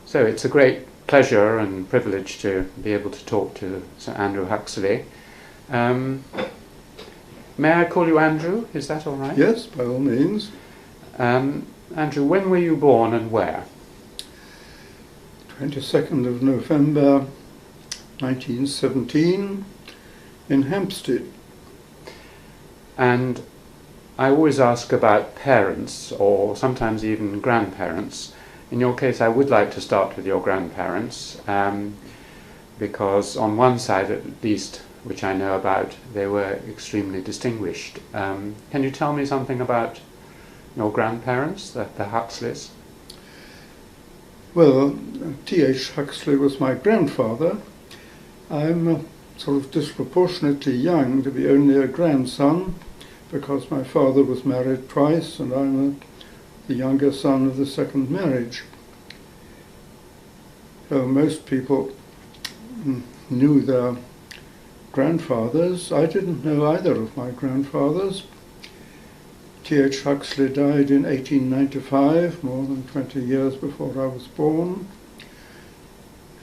So it's a great pleasure and privilege to be able to talk to Sir Andrew Huxley. May I call you Andrew? Is that all right? Yes, by all means. Andrew, when were you born and where? 22nd of November 1917 in Hampstead. And I always ask about parents, or sometimes even grandparents. In your case, I would like to start with your grandparents, because on one side, at least, which I know about, they were extremely distinguished. Can you tell me something about your grandparents, the Huxleys? Well, T.H. Huxley was my grandfather. I'm sort of disproportionately young to be only a grandson, because my father was married twice and I'm the younger son of the second marriage. So most people knew their grandfathers. I didn't know either of my grandfathers. T.H. Huxley died in 1895, more than 20 years before I was born.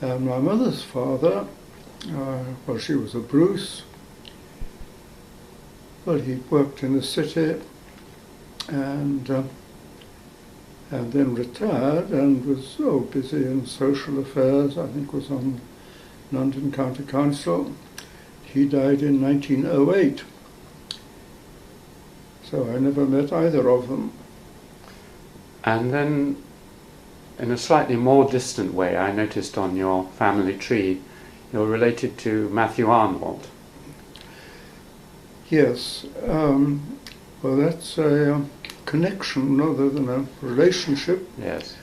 And my mother's father, well, she was a Bruce. Well, he worked in the city and then retired and was busy in social affairs. I think was on London County Council. He died in 1908. So I never met either of them. And then, in a slightly more distant way, I noticed on your family tree, you're related to Matthew Arnold. Yes. Well, that's a connection rather than a relationship. Yes.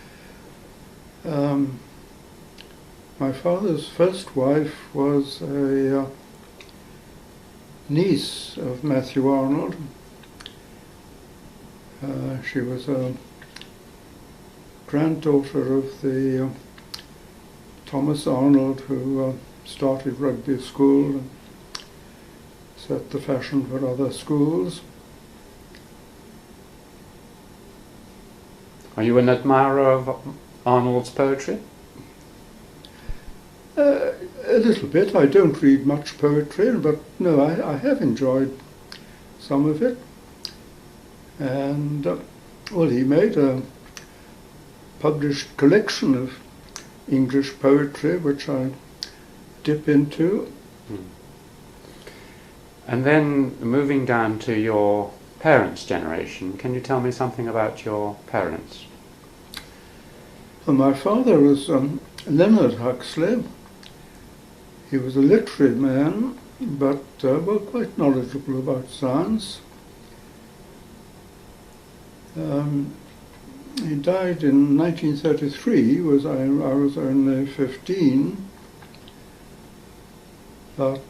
My father's first wife was a niece of Matthew Arnold. She was a granddaughter of the Thomas Arnold who started rugby school and set the fashion for other schools. Are you an admirer of Arnold's poetry? A little bit. I don't read much poetry, but no, I have enjoyed some of it. And, well, he made a published collection of English poetry, which I dip into. And then, moving down to your parents' generation, can you tell me something about your parents? Well, my father was Leonard Huxley. He was a literary man, but well, quite knowledgeable about science. He died in 1933, I was only 15, but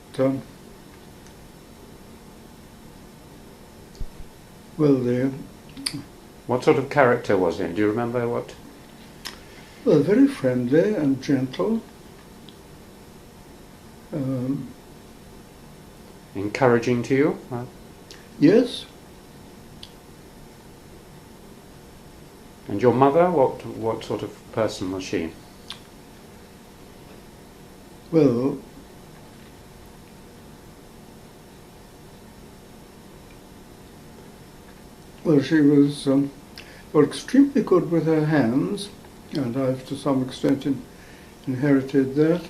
well, what sort of character was he? Do you remember what? Well, very friendly and gentle. Encouraging to you? Yes. And your mother, what sort of person was she? Well, she was extremely good with her hands, and I've to some extent inherited that.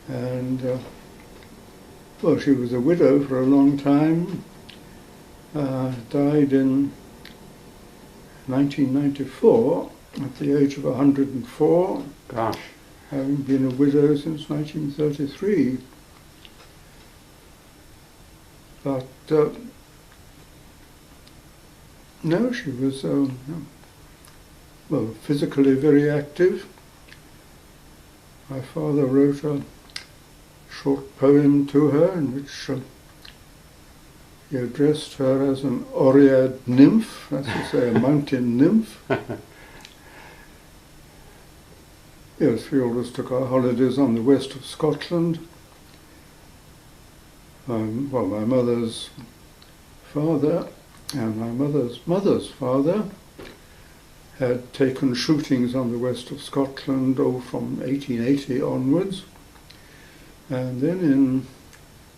And well, she was a widow for a long time. Died in 1994 at the age of 104. Gosh. Having been a widow since 1933. But no, she was well, physically very active. My father wrote a short poem to her in which he addressed her as an Oread nymph, that's to say, a mountain nymph. Yes, we always took our holidays on the west of Scotland. Well, my mother's father and my mother's father had taken shootings on the west of Scotland from 1880 onwards. And then in,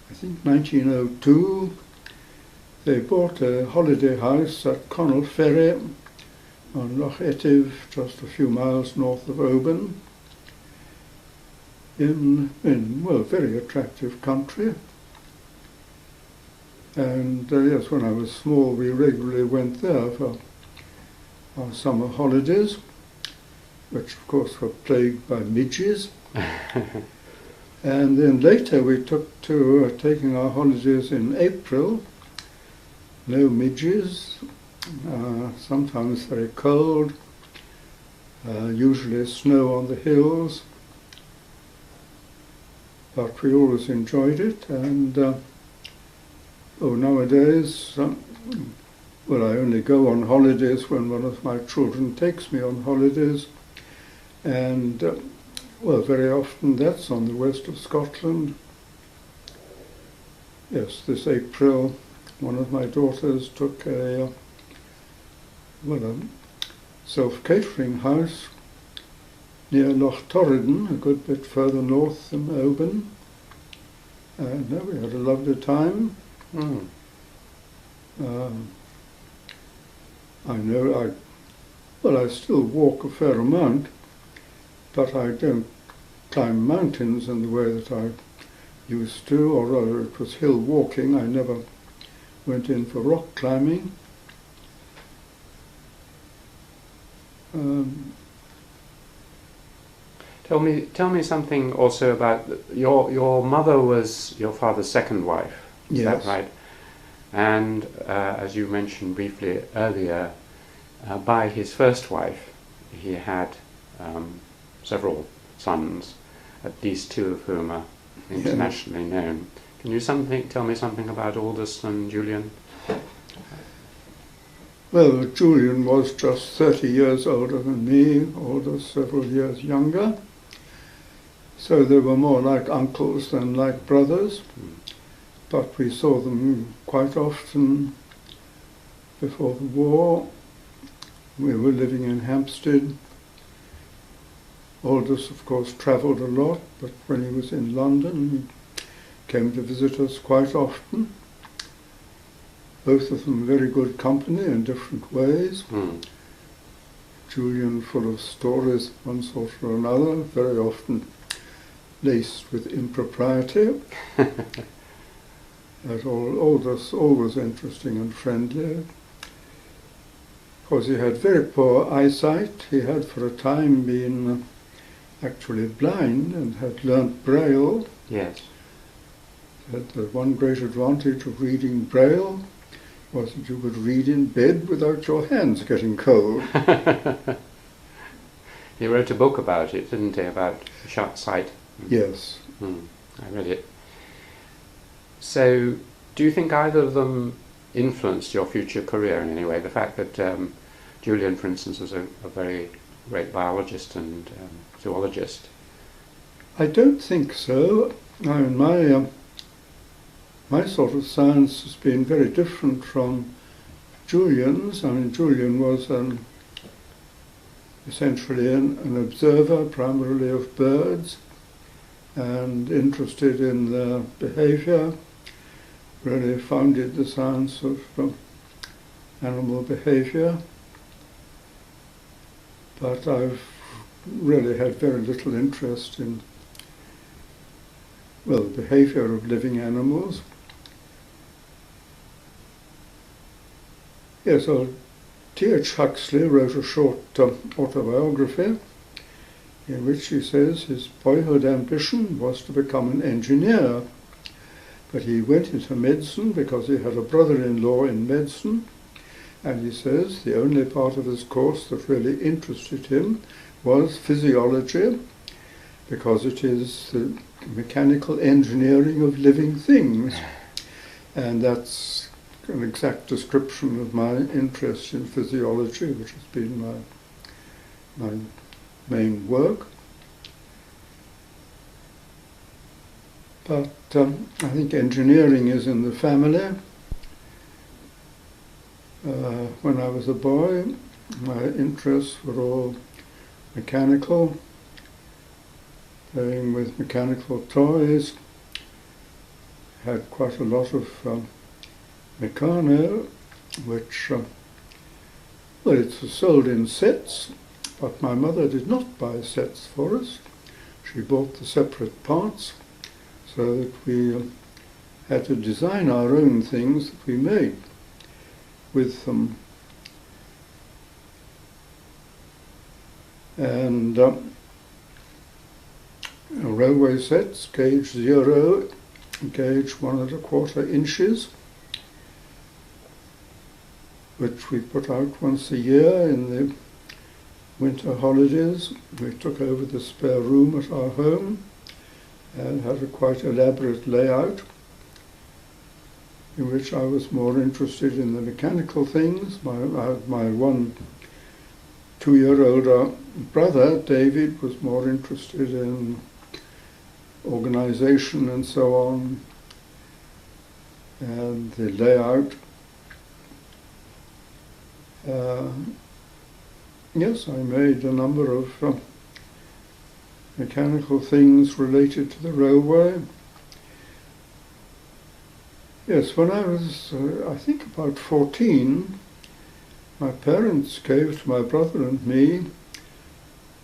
I think, 1902, they bought a holiday house at Connell Ferry on Loch Etive, just a few miles north of Oban, in very attractive country. And yes, when I was small, we regularly went there for our summer holidays, which of course were plagued by midges. And then later we took to taking our holidays in April. No midges, sometimes very cold, usually snow on the hills, but we always enjoyed it. And nowadays, I only go on holidays when one of my children takes me on holidays, and very often that's on the west of Scotland. Yes, this April, one of my daughters took a self-catering house near Loch Torridon, a good bit further north than Oban, and we had a lovely time. Mm. I still walk a fair amount, but I don't climb mountains in the way that I used to, although it was hill walking. I never went in for rock climbing. Tell me something also about your mother was your father's second wife. Is Yes. that right? And as you mentioned briefly earlier, by his first wife, he had several sons, at least two of whom are internationally known. Can you tell me something about Aldous and Julian? Well, Julian was just 30 years older than me, Aldous several years younger. So they were more like uncles than like brothers. But we saw them quite often before the war. We were living in Hampstead. Aldous, of course, travelled a lot, but when he was in London, he came to visit us quite often. Both of them very good company in different ways. Julian full of stories of one sort or another, very often laced with impropriety. Aldous always interesting and friendly. Of course, he had very poor eyesight. He had for a time been actually blind and had learnt Braille. Yes. Had the one great advantage of reading Braille was that you could read in bed without your hands getting cold. He wrote a book about it, didn't he, about short sight? Yes. I read it. So, do you think either of them influenced your future career in any way? The fact that Julian, for instance, was a very great biologist and zoologist. I don't think so. I mean, my sort of science has been very different from Julian's. I mean, Julian was essentially an observer, primarily of birds, and interested in their behaviour. Really founded the science of animal behaviour. But I've really had very little interest in, the behaviour of living animals. Yes, T.H. Huxley wrote a short autobiography in which he says his boyhood ambition was to become an engineer. But he went into medicine because he had a brother-in-law in medicine, and he says the only part of his course that really interested him was physiology, because it is the mechanical engineering of living things. And that's an exact description of my interest in physiology, which has been my main work. But I think engineering is in the family. When I was a boy, my interests were all mechanical, playing with mechanical toys. Had quite a lot of Meccano, which well, it was sold in sets, but my mother did not buy sets for us. She bought the separate parts so that we had to design our own things that we made with them. And railway sets, gauge 0, gauge 1¼ inches, which we put out once a year in the winter holidays. We took over the spare room at our home and had a quite elaborate layout in which I was more interested in the mechanical things. My 2-year-older brother, David, was more interested in organization and so on, and the layout. Yes, I made a number of mechanical things related to the railway. Yes, when I was, I think about 14, my parents gave to my brother and me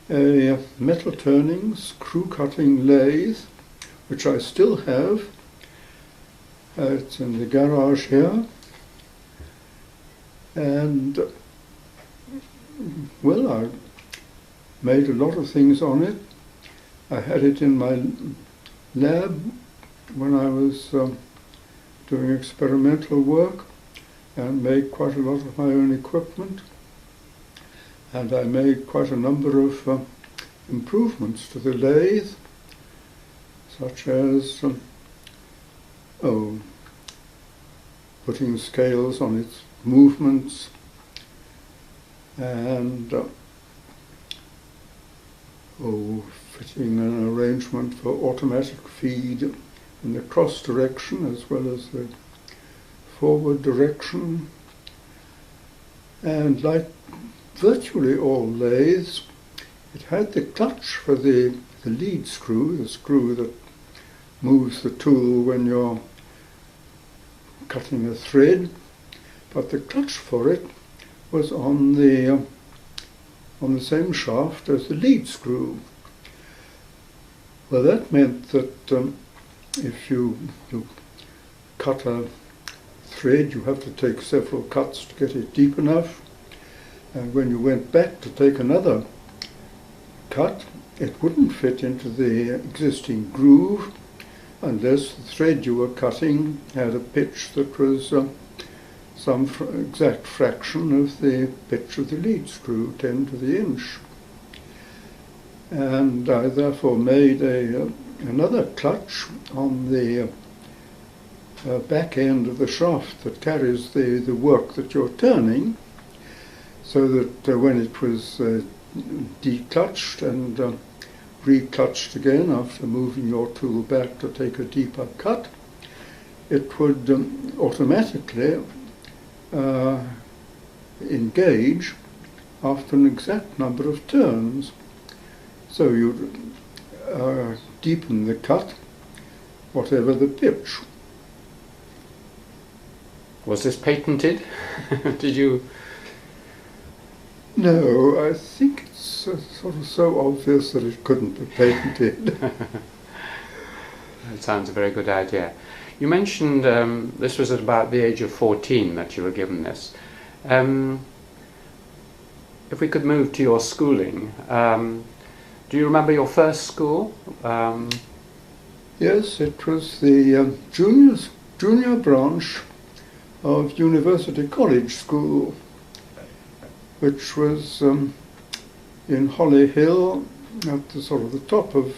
a metal turning, screw cutting lathe, which I still have. It's in the garage here. And, well, I made a lot of things on it. I had it in my lab when I was doing experimental work, and made quite a lot of my own equipment. And I made quite a number of improvements to the lathe, such as putting scales on its movements, and fitting an arrangement for automatic feed in the cross direction as well as the forward direction. And like virtually all lathes, it had the clutch for the lead screw, the screw that moves the tool when you're cutting a thread, but the clutch for it was on the same shaft as the lead screw. Well, that meant that if you cut a thread, you have to take several cuts to get it deep enough, and when you went back to take another cut, it wouldn't fit into the existing groove unless the thread you were cutting had a pitch that was some exact fraction of the pitch of the lead screw, 10 to the inch. And I therefore made another clutch on the back end of the shaft that carries the work that you're turning, so that when it was declutched and reclutched again after moving your tool back to take a deeper cut, it would automatically engage after an exact number of turns. So you'd deepen the cut, whatever the pitch. Was this patented? Did you? No, I think it's sort of so obvious that it couldn't be patented. That sounds a very good idea. You mentioned this was at about the age of 14 that you were given this. If we could move to your schooling, do you remember your first school? Yes, it was the junior branch of University College School, which was in Holly Hill at the sort of the top of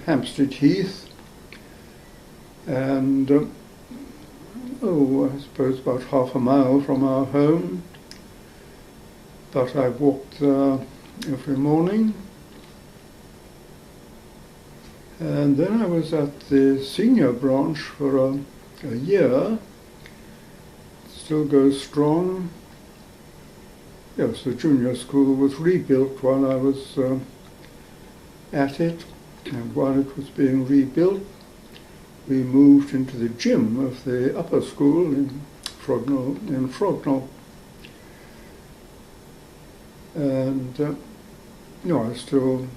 Hampstead Heath, and I suppose about half a mile from our home. But I walked there every morning. And then I was at the senior branch for a year. Still goes strong. yes, the junior school was rebuilt while I was at it, and while it was being rebuilt, we moved into the gym of the upper school in Frognall. And I still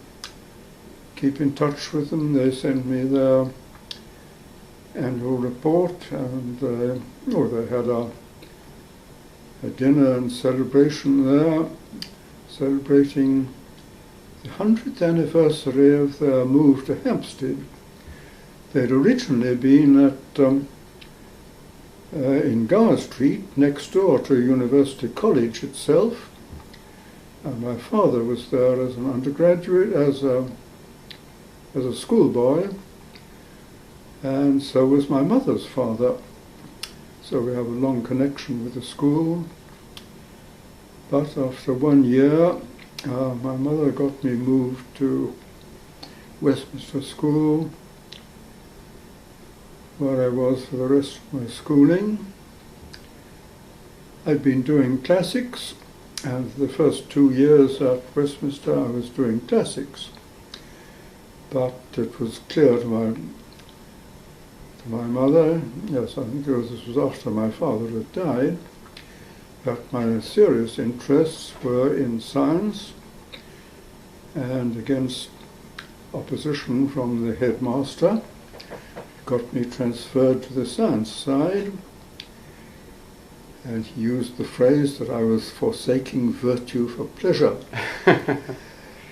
keep in touch with them. They send me their annual report, and they had a dinner and celebration there, celebrating the 100th anniversary of their move to Hampstead. They'd originally been at in Gower Street, next door to University College itself, and my father was there as an undergraduate, as a schoolboy, and so was my mother's father. So we have a long connection with the school. But after 1 year, my mother got me moved to Westminster School, where I was for the rest of my schooling. I'd been doing classics, and for the first 2 years at Westminster I was doing classics. But it was clear to my mother, yes, I think this was after my father had died, that my serious interests were in science, and against opposition from the headmaster, got me transferred to the science side, and he used the phrase that I was forsaking virtue for pleasure.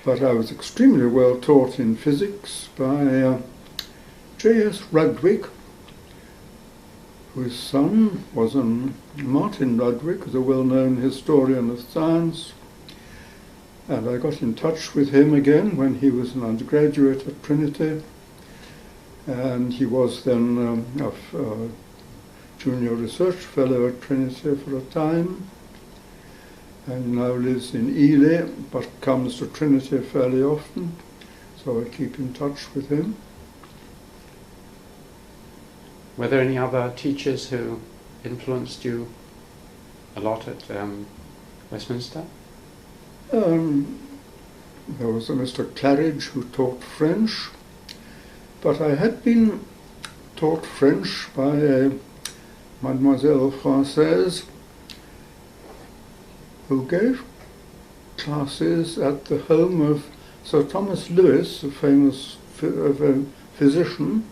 But I was extremely well taught in physics by J.S. Rudwick, whose son was Martin Rudwick, was a well-known historian of science, and I got in touch with him again when he was an undergraduate at Trinity, and he was then a junior research fellow at Trinity for a time, and now lives in Ely, but comes to Trinity fairly often, so I keep in touch with him. Were there any other teachers who influenced you a lot at Westminster? There was a Mr. Claridge who taught French, but I had been taught French by a Mademoiselle Française who gave classes at the home of Sir Thomas Lewis, a famous physician,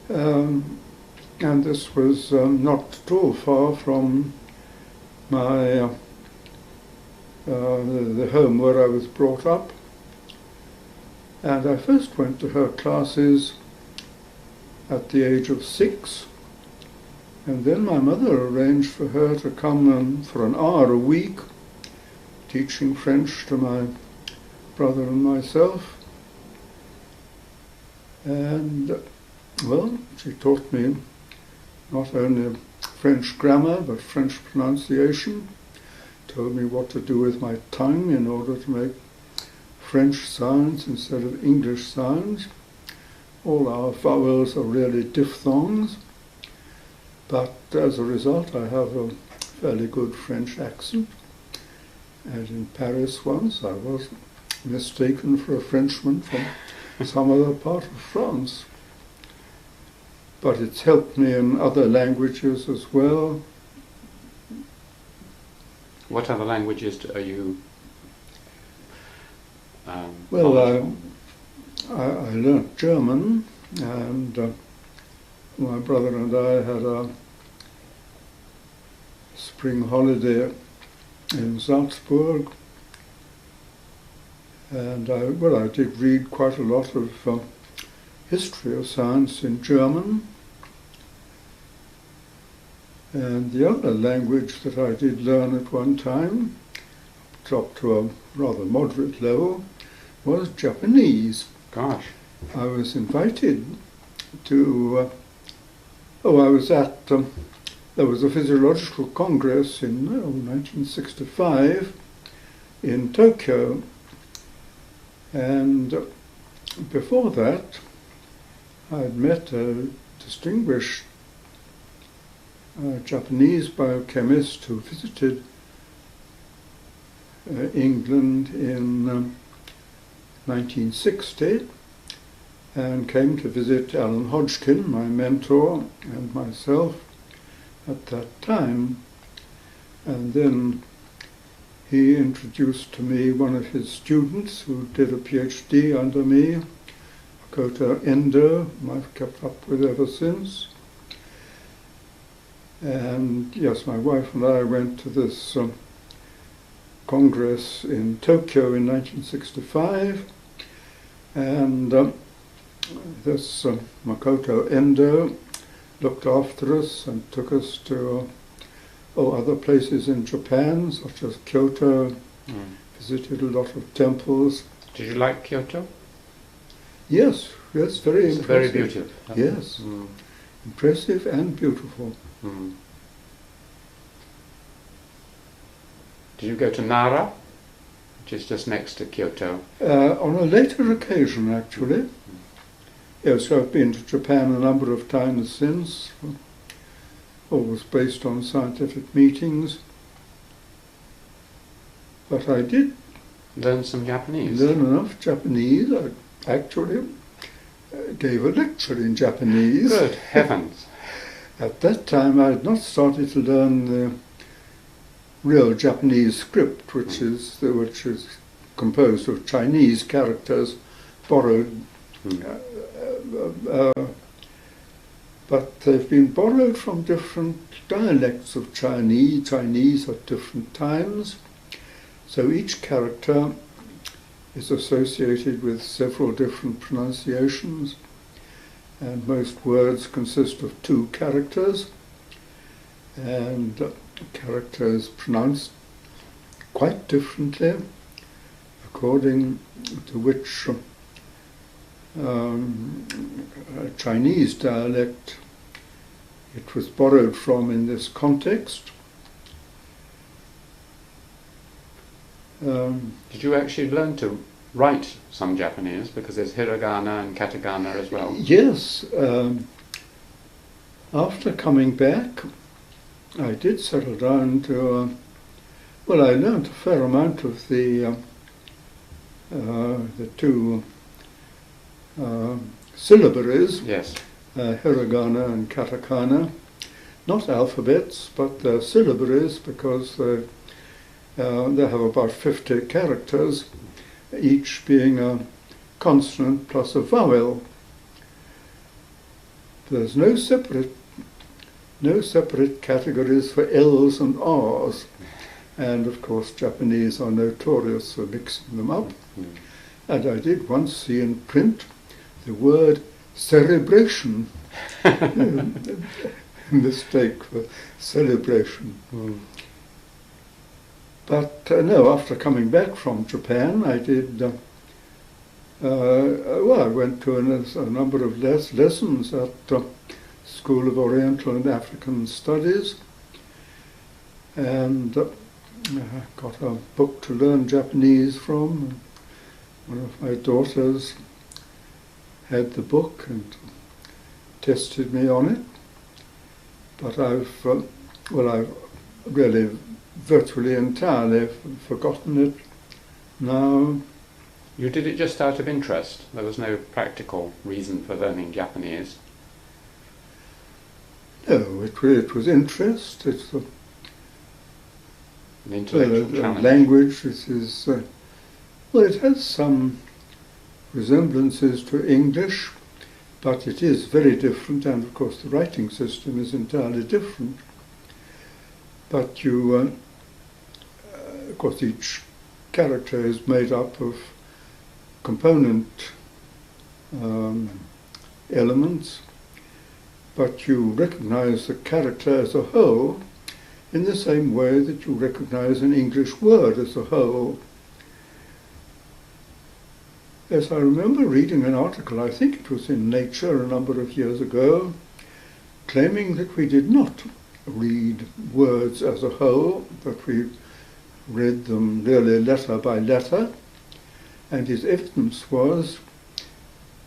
and this was not at all far from my the home where I was brought up. And I first went to her classes at the age of 6, and then my mother arranged for her to come for an hour a week, teaching French to my brother and myself. And, well, she taught me not only French grammar, but French pronunciation, told me what to do with my tongue in order to make French sounds instead of English sounds. All our vowels are really diphthongs, but as a result I have a fairly good French accent. And in Paris once I was mistaken for a Frenchman from some other part of France. But it's helped me in other languages as well. What other languages are you well, I learnt German, and my brother and I had a spring holiday in Salzburg, and I did read quite a lot of history of science in German. And the other language that I did learn at one time, up to a rather moderate level, was Japanese. Gosh. I was invited to, I was at, there was a physiological congress in 1965 in Tokyo, and before that I'd met a distinguished Japanese biochemist who visited England in 1960 and came to visit Alan Hodgkin, my mentor, and myself at that time. And then he introduced to me one of his students who did a PhD under me, Kota Endo, I've kept up with ever since. And yes, my wife and I went to this Congress in Tokyo in 1965, and this Makoto Endo looked after us and took us to other places in Japan, such as Kyoto, visited a lot of temples. Did you like Kyoto? Yes, yes, very it's impressive. Very beautiful. Yes, impressive and beautiful. Did you go to Nara, which is just next to Kyoto? On a later occasion, actually. Yes, I've been to Japan a number of times since, always based on scientific meetings. But I did learn some Japanese. Learn enough Japanese. I actually gave a lecture in Japanese. Good heavens! At that time, I had not started to learn the real Japanese script, which is composed of Chinese characters borrowed, but they've been borrowed from different dialects of Chinese at different times. So each character is associated with several different pronunciations, and most words consist of two characters, and characters pronounced quite differently according to which Chinese dialect it was borrowed from in this context. Did you actually learn to write some Japanese, because there's hiragana and katakana as well? Yes. After coming back, I did settle down to, I learned a fair amount of the two syllabaries, yes, hiragana and katakana, not alphabets, but syllabaries, because they have about 50 characters, each being a consonant plus a vowel. There's no separate categories for L's and R's, and of course Japanese are notorious for mixing them up. And I did once see in print the word cerebration, mistake for celebration. But no, after coming back from Japan, I did, I went to a number of lessons at School of Oriental and African Studies, and got a book to learn Japanese from. One of my daughters had the book and tested me on it, but I've really virtually entirely forgotten it now. You did it just out of interest? There was no practical reason for learning Japanese? No, it was interest. It's an intellectual challenge. Language. It is it has some resemblances to English, but it is very different, and of course the writing system is entirely different. But you, of course, each character is made up of component elements, but you recognize the character as a whole in the same way that you recognize an English word as a whole. Yes, I remember reading an article, I think it was in Nature a number of years ago, claiming that we did not read words as a whole, but we read them really letter by letter, and his evidence was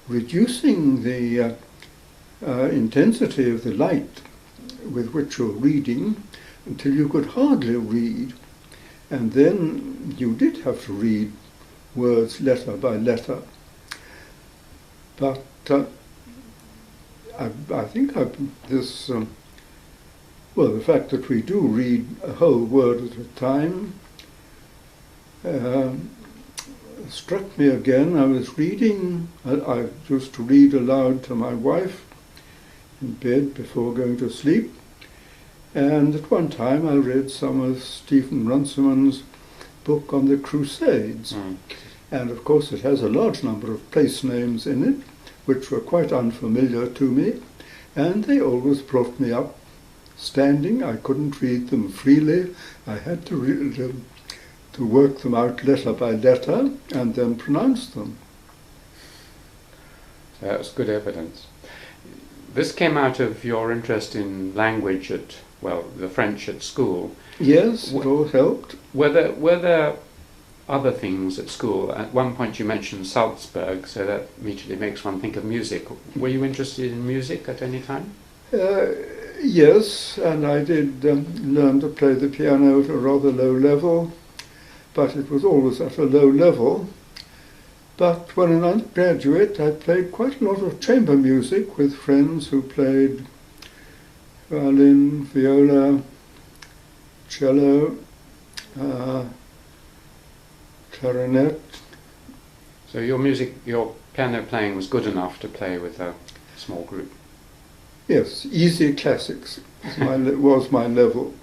reducing the intensity of the light with which you're reading until you could hardly read, And then you did have to read words letter by letter. But I think the fact that we do read a whole word at a time struck me again. I was reading, I used to read aloud to my wife in bed before going to sleep, and at one time I read some of Stephen Runciman's book on the Crusades. And of course it has a large number of place names in it, which were quite unfamiliar to me, and they always brought me up standing. I couldn't read them freely. I had to read them, to work them out letter by letter and then pronounce them. That's good evidence. This came out of your interest in language the French at school. Yes, it all helped. Were there other things at school? At one point you mentioned Salzburg, so that immediately makes one think of music. Were you interested in music at any time? Yes, and I did learn to play the piano at a rather low level, but it was always at a low level. But when an undergraduate, I played quite a lot of chamber music with friends who played violin, viola, cello, clarinet. So your piano playing was good enough to play with a small group? Yes, easy classics was my level.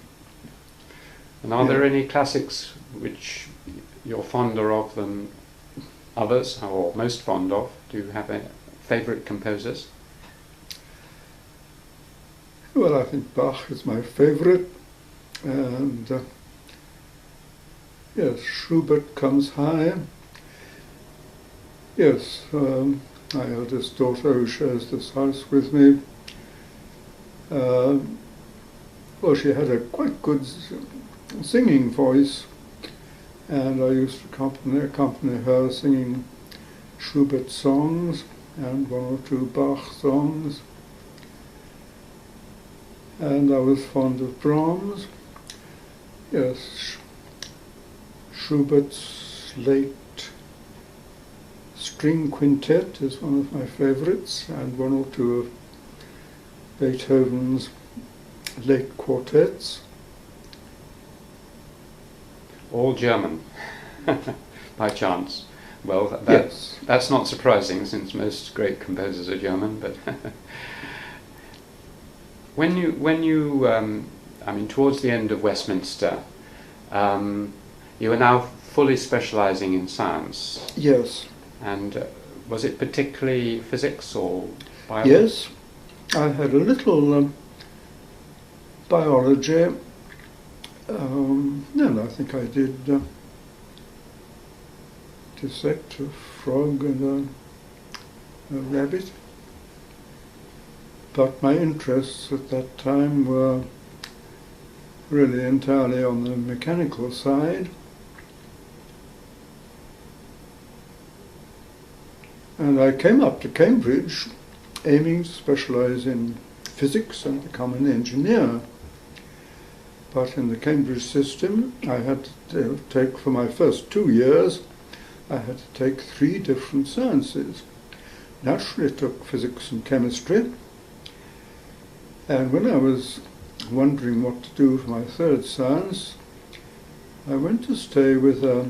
And are there any classics which you're fonder of than others, or most fond of? Do you have favourite composers? Well, I think Bach is my favourite, and yes, Schubert comes high. Yes, my eldest daughter, who shares this house with me, well, she had a quite good singing voice, and I used to accompany her singing Schubert songs and one or two Bach songs. And I was fond of Brahms. Yes, Schubert's late string quintet is one of my favorites, and one or two of Beethoven's late quartets. All German, by chance. Well, yes. That's not surprising, since most great composers are German. But when you, I mean, towards the end of Westminster, you are now fully specialising in science. Yes. And was it particularly physics or biology? Yes, I had a little biology. And I think I did dissect a frog and a rabbit. But my interests at that time were really entirely on the mechanical side. And I came up to Cambridge aiming to specialise in physics and become an engineer. But in the Cambridge system, I had to take, for my first 2 years, I had to take 3 different sciences. Naturally, I took physics and chemistry. And when I was wondering what to do for my third science, I went to stay with a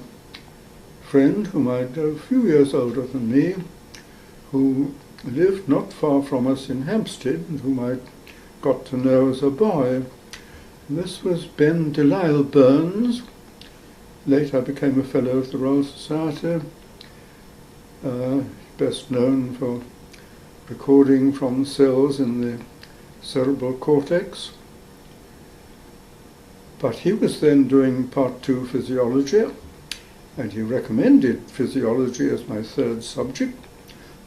friend whom I'd a few years older than me, who lived not far from us in Hampstead, and whom I got to know as a boy. And this was Ben Delisle Burns. Later became a Fellow of the Royal Society, best known for recording from cells in the cerebral cortex. But he was then doing Part 2 physiology, and he recommended physiology as my third subject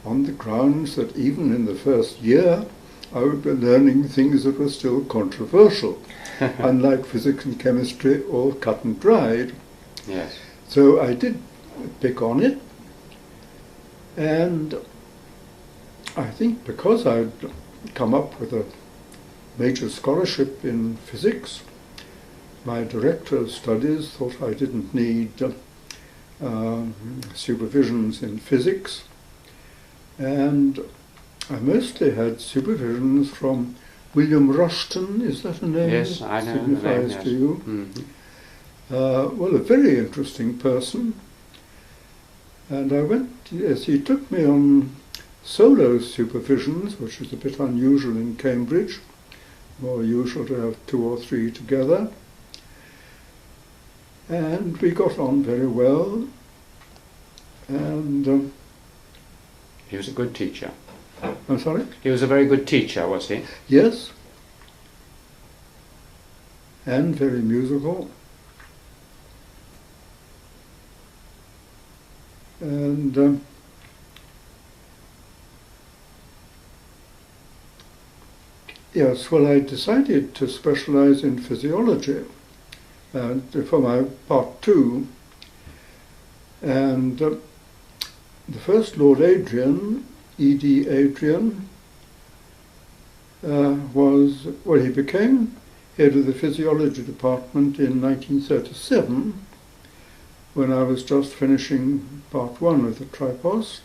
on the grounds that even in the first year I would be learning things that were still controversial, unlike physics and chemistry, all cut and dried. Yes. So I did pick on it, and I think because I'd come up with a major scholarship in physics, my director of studies thought I didn't need supervisions in physics, and I mostly had supervisions from William Rushton. Is that a name? Yes, that I know signifies the name, yes. to you? Mm-hmm. Well, a very interesting person. And I went, yes, he took me on solo supervisions, which is a bit unusual in Cambridge. More usual to have 2 or 3 together. And we got on very well. And He was a good teacher. I'm sorry? He was a very good teacher, was he? Yes. And very musical. And yes, well, I decided to specialize in physiology for my part 2. And the first Lord Adrian, E.D. Adrian, he became head of the physiology department in 1937, when I was just finishing part 1 of the Tripos.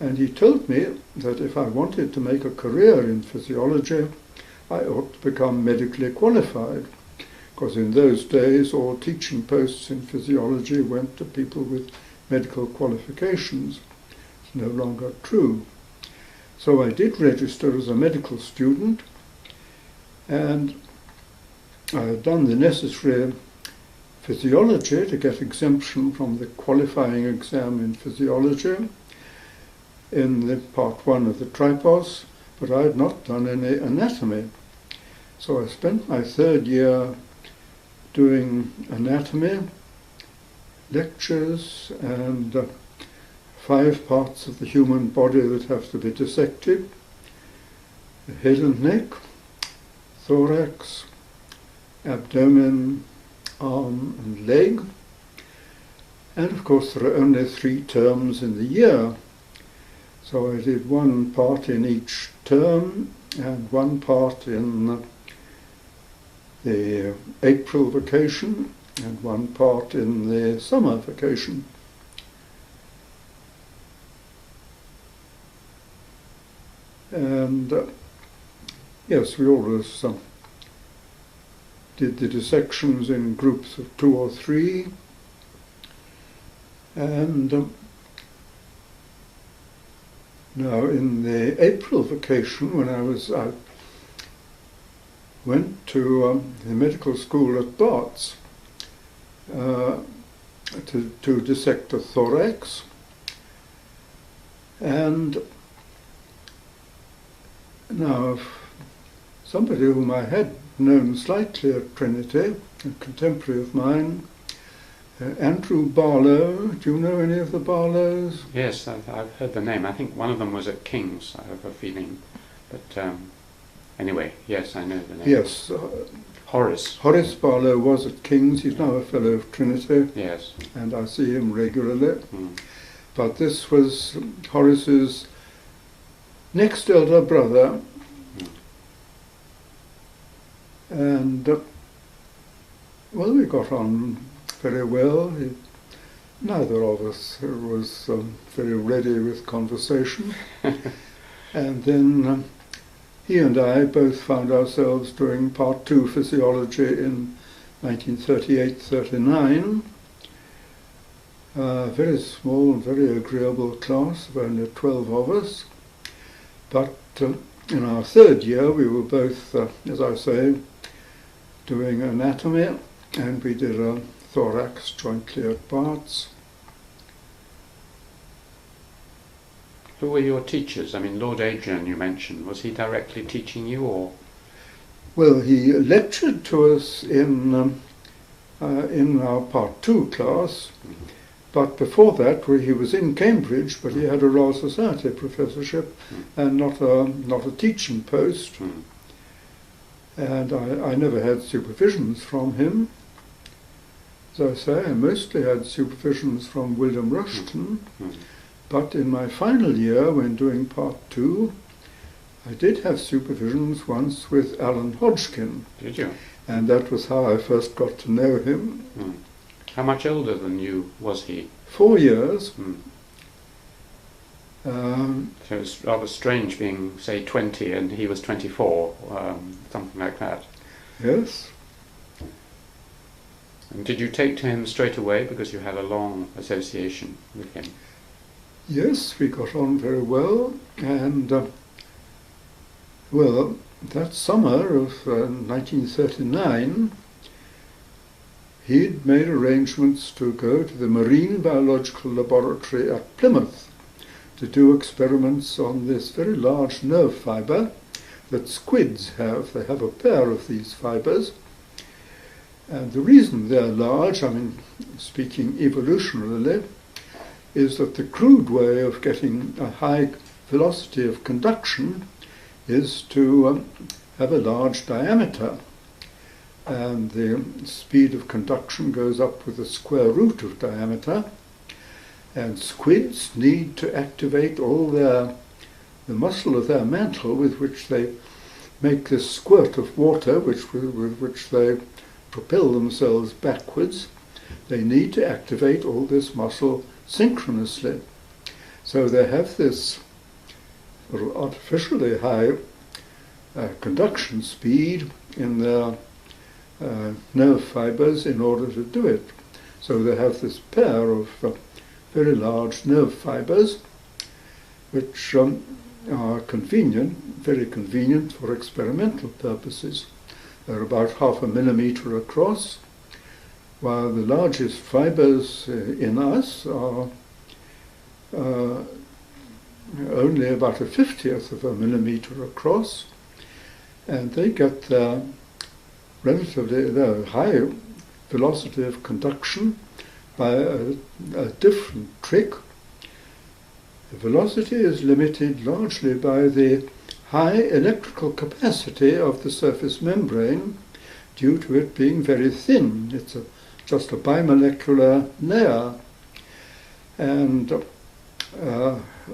And he told me that if I wanted to make a career in physiology, I ought to become medically qualified, because in those days all teaching posts in physiology went to people with medical qualifications. It's no longer true. So I did register as a medical student, and I had done the necessary physiology to get exemption from the qualifying exam in physiology in the part 1 of the Tripos, but I had not done any anatomy. So I spent my 3rd year doing anatomy, lectures, and 5 parts of the human body that have to be dissected: the head and neck, thorax, abdomen, arm and leg. And of course there are only 3 terms in the year. So I did 1 part in each term and 1 part in the April vacation and 1 part in the summer vacation. And yes, we always did the dissections in groups of 2 or 3. And now in the April vacation, when I went to the medical school at Barts to dissect a thorax, and now somebody whom I had known slightly at Trinity, a contemporary of mine, Andrew Barlow. Do you know any of the Barlows? Yes, I've heard the name. I think one of them was at King's, I have a feeling. But anyway, yes, I know the name. Yes. Horace. Horace Barlow was at King's. He's now a fellow of Trinity. Yes. And I see him regularly. Mm. But this was Horace's next elder brother. And, well, we got on very well. Neither of us was very ready with conversation. And then he and I both found ourselves doing part 2 physiology in 1938-39. A very small and very agreeable class of only 12 of us. But in our 3rd year we were both, as I say, doing anatomy, and we did a thorax jointly at Barts. Who were your teachers? I mean, Lord Adrian you mentioned, was he directly teaching you, or? Well, he lectured to us in our part 2 class, but before that he was in Cambridge, but he had a Royal Society professorship and not a teaching post. And I never had supervisions from him. As I say, I mostly had supervisions from William Rushton, but in my final year, when doing part 2, I did have supervisions once with Alan Hodgkin. Did you? And that was how I first got to know him. Mm. How much older than you was he? 4 years. Mm. So it's rather strange being, say, 20 and he was 24, something like that. Yes. And did you take to him straight away because you had a long association with him? Yes, we got on very well, and well, that summer of 1939, he'd made arrangements to go to the Marine Biological Laboratory at Plymouth to do experiments on this very large nerve fibre that squids have. They have a pair of these fibres. And the reason they're large, I mean, speaking evolutionarily, is that the crude way of getting a high velocity of conduction is to have a large diameter. And the speed of conduction goes up with the square root of diameter. And squids need to activate all the muscle of their mantle with which they make this squirt of water with which they propel themselves backwards. They need to activate all this muscle synchronously. So they have this sort of artificially high conduction speed in their nerve fibers in order to do it. So they have this pair of very large nerve fibers which are convenient, very convenient for experimental purposes. They're about 0.5 millimeter across, while the largest fibers in us are only about 1/50th of a millimeter across, and they get their high velocity of conduction by a different trick. The velocity is limited largely by the high electrical capacity of the surface membrane due to it being very thin. It's just a bimolecular layer. And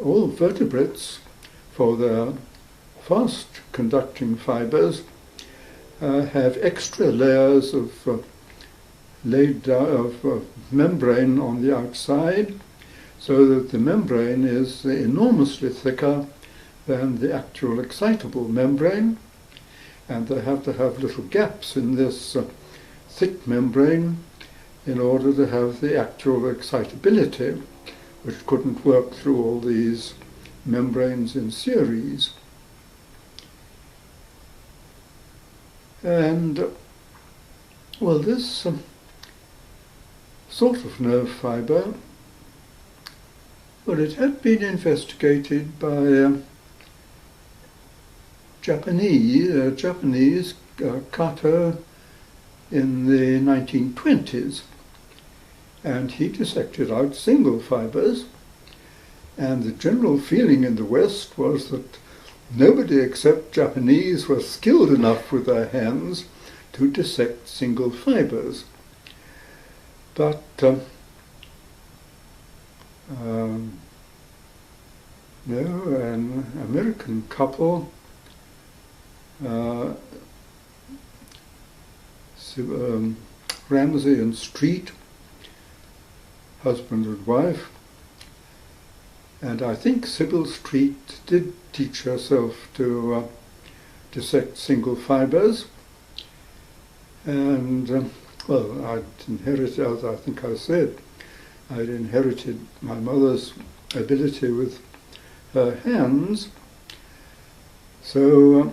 all vertebrates, for their fast conducting fibers, have extra layers of membrane on the outside, so that the membrane is enormously thicker than the actual excitable membrane, and they have to have little gaps in this thick membrane in order to have the actual excitability, which couldn't work through all these membranes in series. And well, this sort of nerve fibre, well, it had been investigated by Japanese Kato in the 1920s, and he dissected out single fibres, and the general feeling in the West was that nobody except Japanese were skilled enough with their hands to dissect single fibres. But an American couple, Ramsey and Street, husband and wife, and I think Sybil Street did teach herself to dissect single fibres, and well, I'd inherited, as I think I said, I'd inherited my mother's ability with her hands. So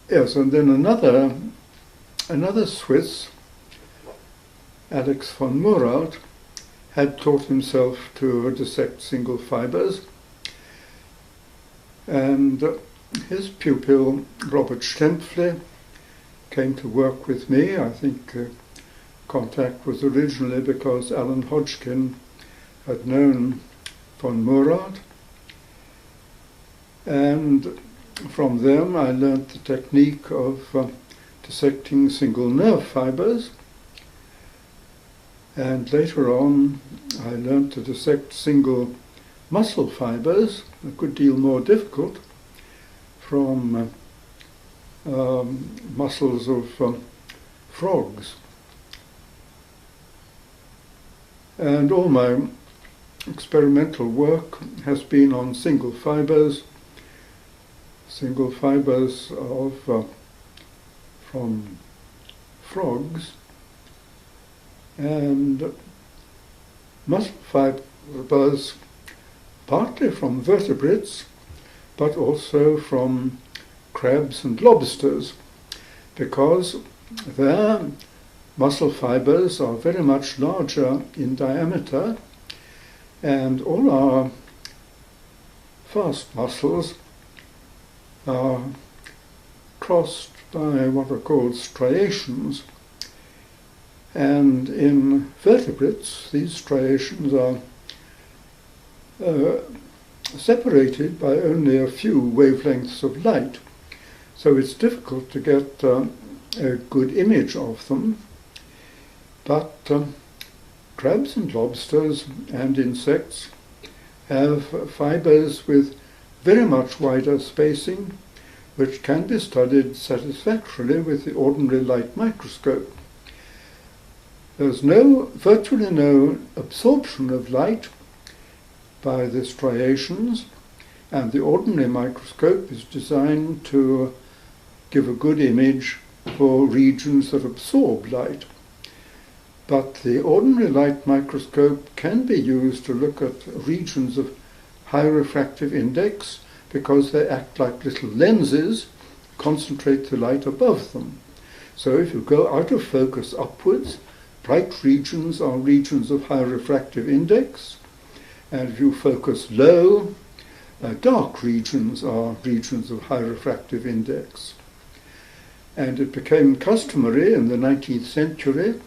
yes, and then another Swiss, Alex von Murat, had taught himself to dissect single fibres, and his pupil, Robert Stempfli, came to work with me. I think contact was originally because Alan Hodgkin had known von Murat, and from them I learnt the technique of dissecting single nerve fibres, and later on I learnt to dissect single muscle fibres, a good deal more difficult, from muscles of frogs. And all my experimental work has been on single fibers of from frogs, and muscle fibers partly from vertebrates, but also from crabs and lobsters, because their muscle fibers are very much larger in diameter, and all our fast muscles are crossed by what are called striations. And in vertebrates, these striations are separated by only a few wavelengths of light. So it's difficult to get a good image of them. But crabs and lobsters and insects have fibers with very much wider spacing, which can be studied satisfactorily with the ordinary light microscope. There's virtually no absorption of light by the striations, and the ordinary microscope is designed to give a good image for regions that absorb light. But the ordinary light microscope can be used to look at regions of high refractive index, because they act like little lenses, concentrate the light above them. So if you go out of focus upwards, bright regions are regions of high refractive index, and if you focus low, dark regions are regions of high refractive index. And it became customary in the 19th century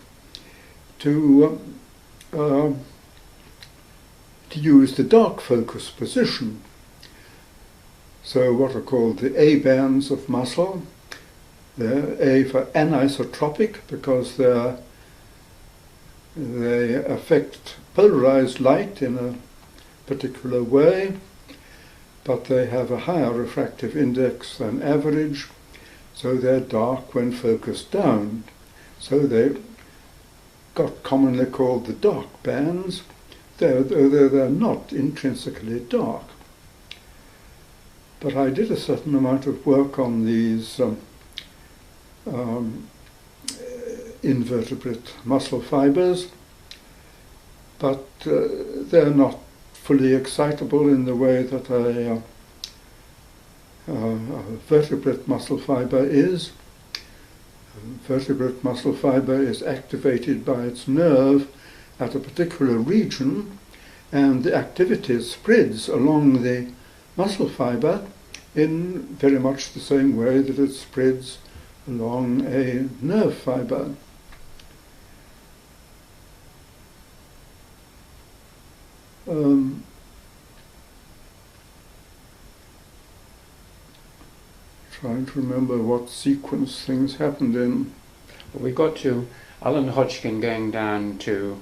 to use the dark focus position. So what are called the A bands of muscle. They're A for anisotropic, because they affect polarized light in a particular way, but they have a higher refractive index than average, so they're dark when focused down. So they got commonly called the dark bands, though they're not intrinsically dark. But I did a certain amount of work on these invertebrate muscle fibers, but they're not fully excitable in the way that a vertebrate muscle fiber is. Vertebrate muscle fiber is activated by its nerve at a particular region, and the activity spreads along the muscle fiber in very much the same way that it spreads along a nerve fiber. Trying to remember what sequence things happened in. We got to Alan Hodgkin going down to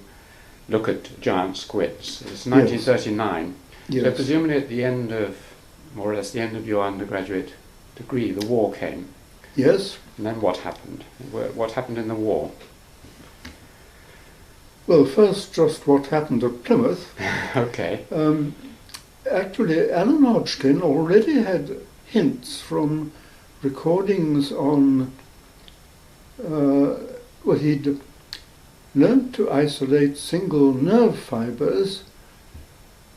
look at giant squids. It's 1939. Yes. So presumably at the end of, more or less the end of your undergraduate degree, the war came. Yes. And then what happened? What happened in the war? Well, first, just what happened at Plymouth. Okay. Actually, Alan Hodgkin already had hints from recordings on, well, he'd learned to isolate single nerve fibers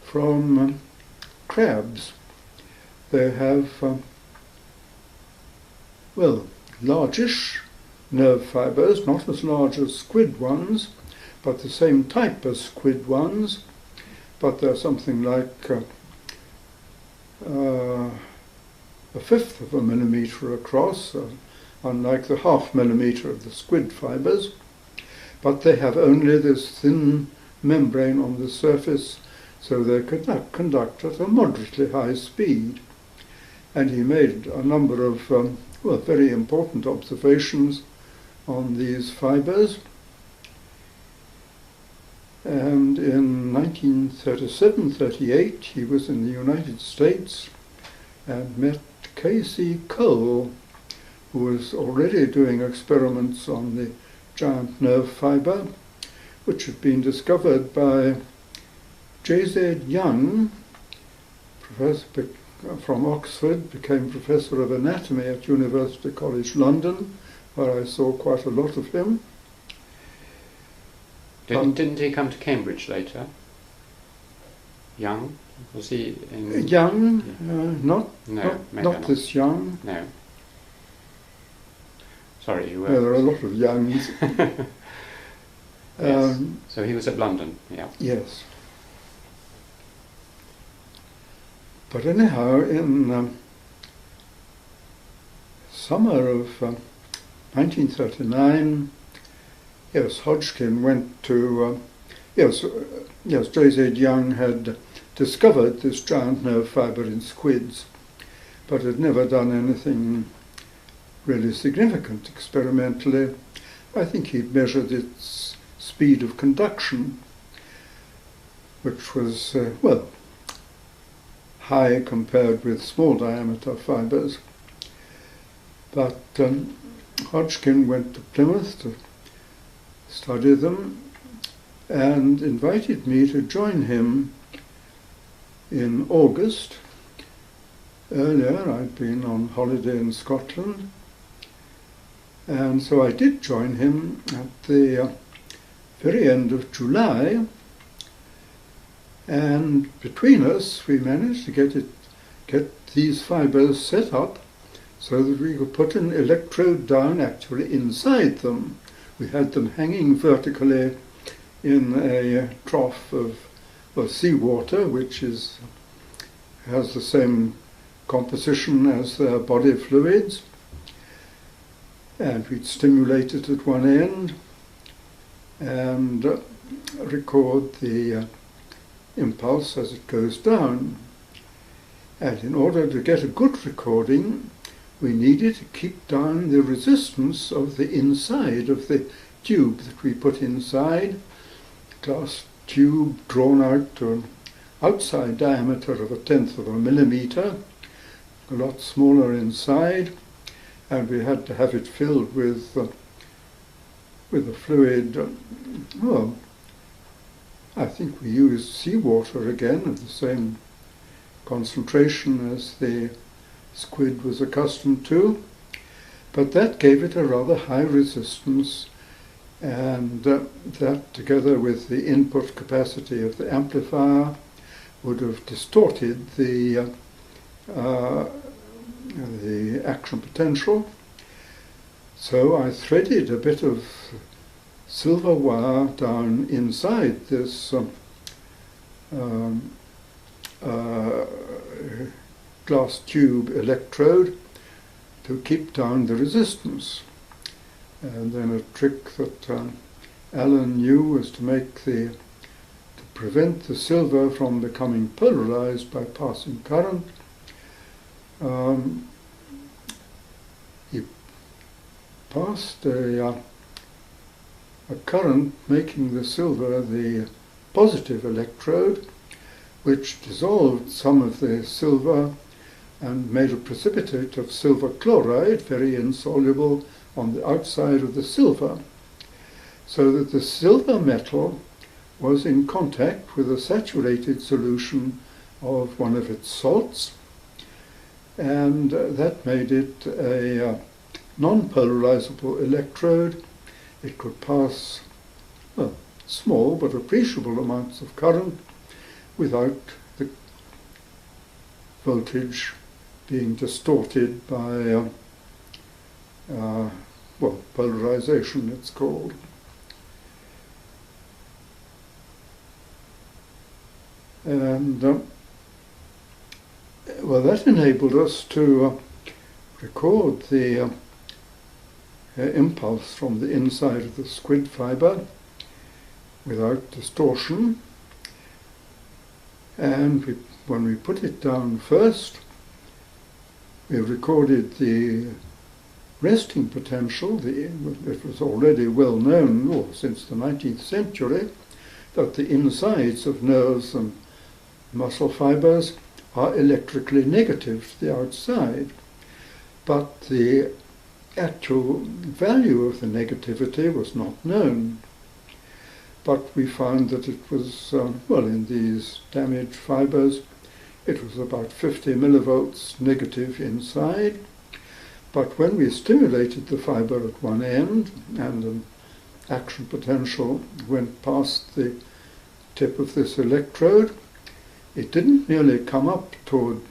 from crabs. They have, well, largish nerve fibers, not as large as squid ones, but the same type as squid ones, but they're something like a fifth of a millimeter across, unlike the half millimeter of the squid fibers, but they have only this thin membrane on the surface, so they could conduct at a moderately high speed. And he made a number of well, very important observations on these fibers. And in 1937-38 he was in the United States and met Casey Cole, who was already doing experiments on the giant nerve fibre, which had been discovered by J.Z. Young, professor from Oxford, became Professor of Anatomy at University College London, where I saw quite a lot of him. Didn't he come to Cambridge later? Young? Was he in... Young? No, not this young. No. Sorry, you were... No, there are a lot of youngs. Yes. So he was at London, yeah. Yes. But anyhow, in summer of 1939, yes, Hodgkin went to, yes, J.Z. Young had discovered this giant nerve fibre in squids, but had never done anything really significant experimentally. I think he'd measured its speed of conduction, which was, well, high compared with small diameter fibres. But Hodgkin went to Plymouth to study them and invited me to join him in August. Earlier I'd been on holiday in Scotland, and so I did join him at the very end of July, and between us we managed to get these fibres set up so that we could put an electrode down actually inside them. We had them hanging vertically in a trough of seawater, which has the same composition as their body fluids, and we'd stimulate it at one end and record the impulse as it goes down. And in order to get a good recording, we needed to keep down the resistance of the inside of the tube that we put inside. Glass tube drawn out to an outside diameter of 1/10 of a millimetre, a lot smaller inside, and we had to have it filled with a fluid. Well, I think we used seawater again of the same concentration as the squid was accustomed to, but that gave it a rather high resistance, and that together with the input capacity of the amplifier would have distorted the action potential. So I threaded a bit of silver wire down inside this glass tube electrode to keep down the resistance. And then a trick that Alan knew was to prevent the silver from becoming polarized by passing current. He passed a current making the silver the positive electrode, which dissolved some of the silver and made a precipitate of silver chloride, very insoluble, on the outside of the silver, so that the silver metal was in contact with a saturated solution of one of its salts, and that made it a non-polarizable electrode. It could pass, well, small but appreciable amounts of current without the voltage being distorted by well, polarization it's called. And well, that enabled us to record the impulse from the inside of the squid fibre without distortion. And when we put it down first, we recorded the resting potential. It was already well known, since the 19th century, that the insides of nerves and muscle fibres are electrically negative to the outside. But the actual value of the negativity was not known. But we found that it was, well, in these damaged fibres, it was about 50 millivolts negative inside. But when we stimulated the fibre at one end and an action potential went past the tip of this electrode, it didn't merely come up toward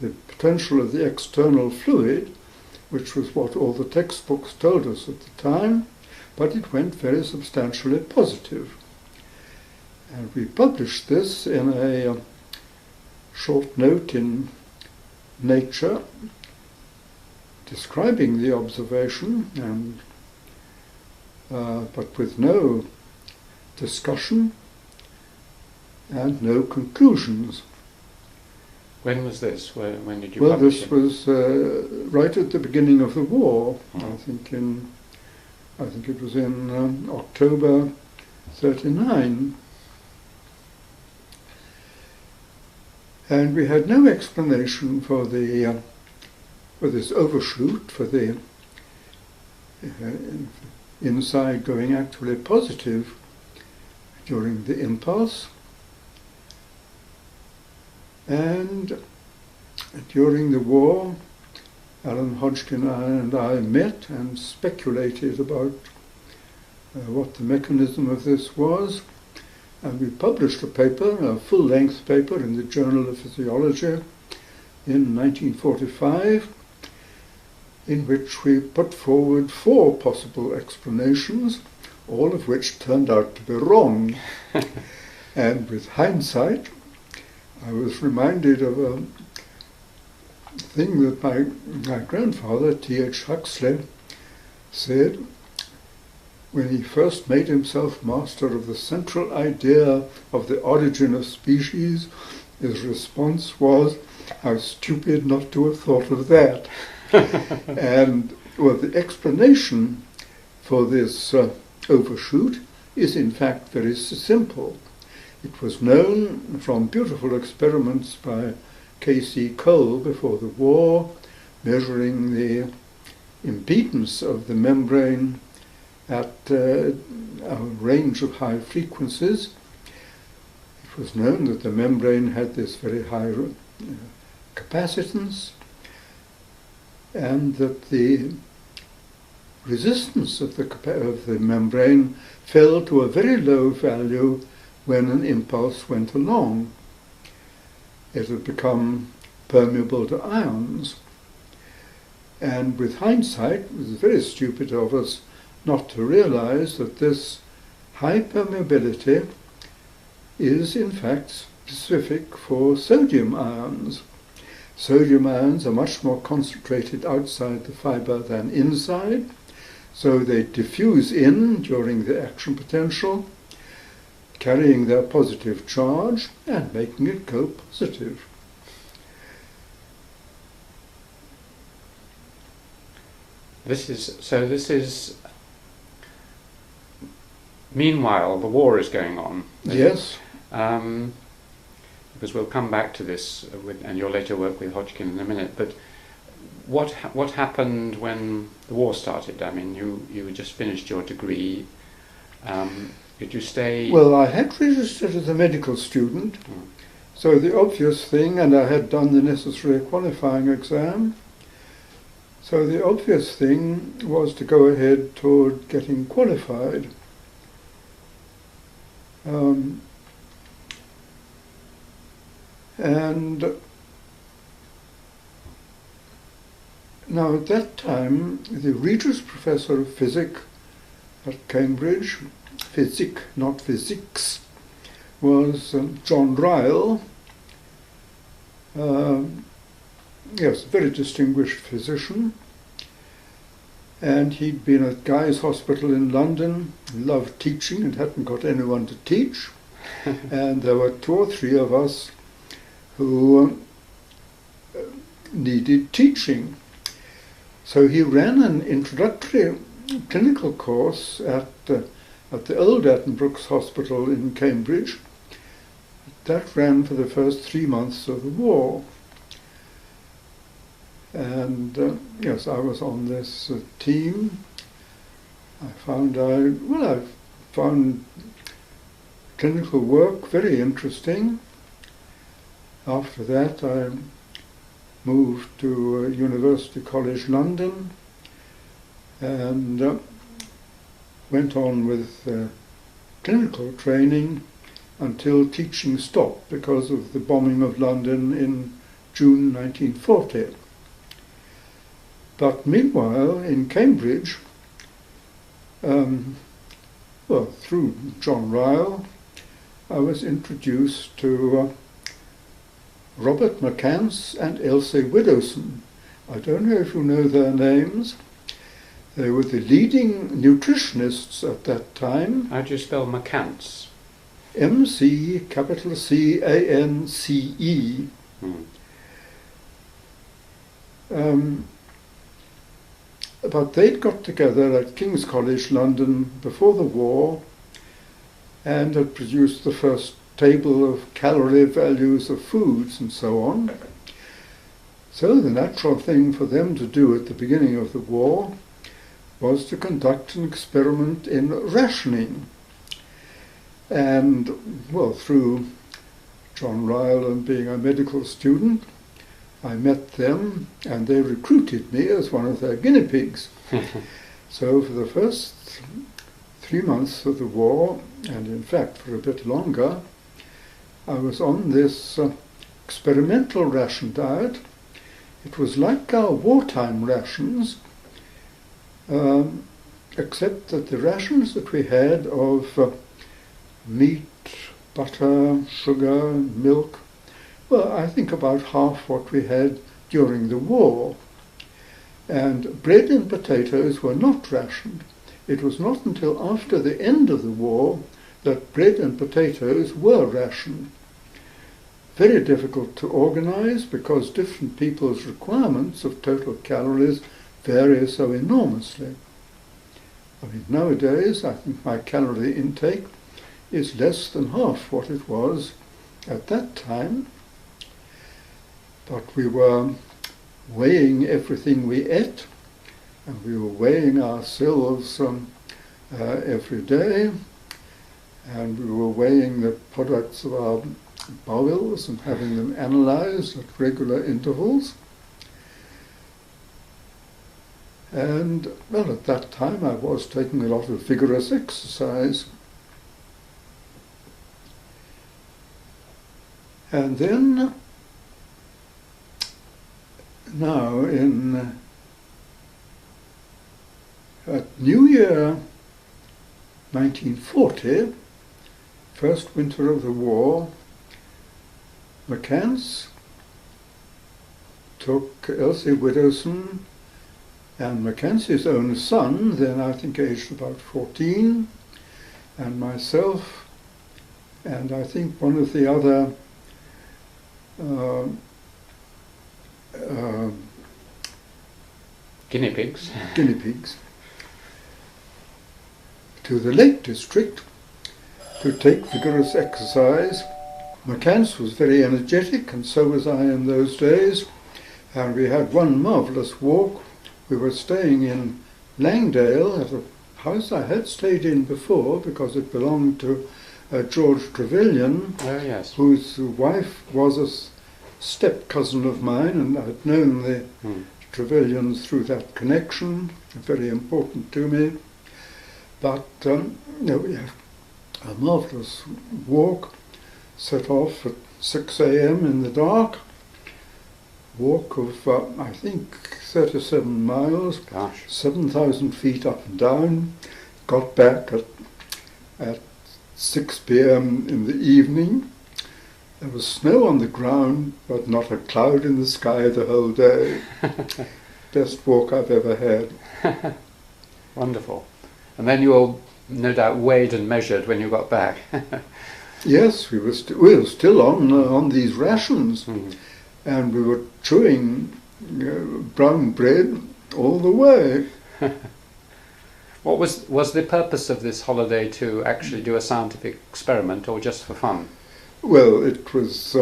the potential of the external fluid, which was what all the textbooks told us at the time, but it went very substantially positive. And we published this in a short note in Nature describing the observation, and but with no discussion and no conclusions. When was this? When did you publish it? Well, this was right at the beginning of the war. I think it was in October 1939. And we had no explanation for the for this overshoot, for the inside going actually positive during the impulse. And during the war, Alan Hodgkin and I met and speculated about what the mechanism of this was. And we published a paper, a full-length paper in the Journal of Physiology in 1945, in which we put forward 4 possible explanations, all of which turned out to be wrong. And with hindsight, I was reminded of a thing that my grandfather, T.H. Huxley, said when he first made himself master of the central idea of the origin of species. His response was, "How stupid not to have thought of that." And well, the explanation for this overshoot is in fact very simple. It was known from beautiful experiments by K.C. Cole before the war, measuring the impedance of the membrane at a range of high frequencies. It was known that the membrane had this very high capacitance, and that the resistance of the membrane fell to a very low value when an impulse went along. It had become permeable to ions. And with hindsight, it was very stupid of us not to realize that this high permeability is in fact specific for sodium ions. Sodium ions are much more concentrated outside the fiber than inside, so they diffuse in during the action potential, carrying their positive charge and making it go positive. This is meanwhile the war is going on. Yes. Because we'll come back to this and your later work with Hodgkin in a minute, but what happened when the war started? I mean, you just finished your degree. Did you stay? Well, I had registered as a medical student, so the obvious thing, and I had done the necessary qualifying exam, so the obvious thing was to go ahead toward getting qualified. And now at that time, the Regius Professor of Physics at Cambridge, Physic, not physics, was John Ryle. Yes, a very distinguished physician. And he'd been at Guy's Hospital in London, loved teaching and hadn't got anyone to teach. And there were 2 or 3 of us who needed teaching. So he ran an introductory clinical course at the old Addenbrooke's Hospital in Cambridge. That ran for the first 3 months of the war. And yes, I was on this team. I found clinical work very interesting. After that, I moved to University College London and went on with clinical training until teaching stopped because of the bombing of London in June 1940. But meanwhile, in Cambridge, through John Ryle, I was introduced to Robert McCance and Elsie Widdowson. I don't know if you know their names. They were the leading nutritionists at that time. How do you spell McCance? McCance. But they'd got together at King's College London before the war and had produced the first table of calorie values of foods and so on. So the natural thing for them to do at the beginning of the war was to conduct an experiment in rationing. And, through John Ryle and being a medical student, I met them and they recruited me as one of their guinea pigs. So for the first 3 months of the war, and in fact for a bit longer, I was on this experimental ration diet. It was like our wartime rations, except that the rations that we had of meat, butter, sugar, milk, I think about half what we had during the war. And bread and potatoes were not rationed. It was not until after the end of the war that bread and potatoes were rationed. Very difficult to organize because different people's requirements of total calories vary so enormously. I mean, nowadays I think my calorie intake is less than half what it was at that time. But we were weighing everything we ate, and we were weighing ourselves every day, and we were weighing the products of our bowels and having them analyzed at regular intervals. And, at that time I was taking a lot of vigorous exercise. And then, now at New Year 1940, first winter of the war, McCance took Elsie Widdowson and McCance's own son, then I think aged about 14, and myself, and I think one of the other Guinea pigs. To the Lake District to take vigorous exercise. McCance was very energetic, and so was I in those days, and we had one marvellous walk. We were staying in Langdale at a house I had stayed in before because it belonged to George Trevelyan, whose wife was a step-cousin of mine, and I'd known the Trevelyans through that connection, very important to me. But we had a marvellous walk, set off at 6 a.m. in the dark, walk of, I think, 37 miles, 7,000 feet up and down, got back at 6 p.m. in the evening. There was snow on the ground, but not a cloud in the sky the whole day. Best walk I've ever had. Wonderful. And then you all, no doubt, weighed and measured when you got back. Yes, we were still on these rations, and we were chewing brown bread all the way. What was the purpose of this holiday, to actually do a scientific experiment or just for fun? Well, it was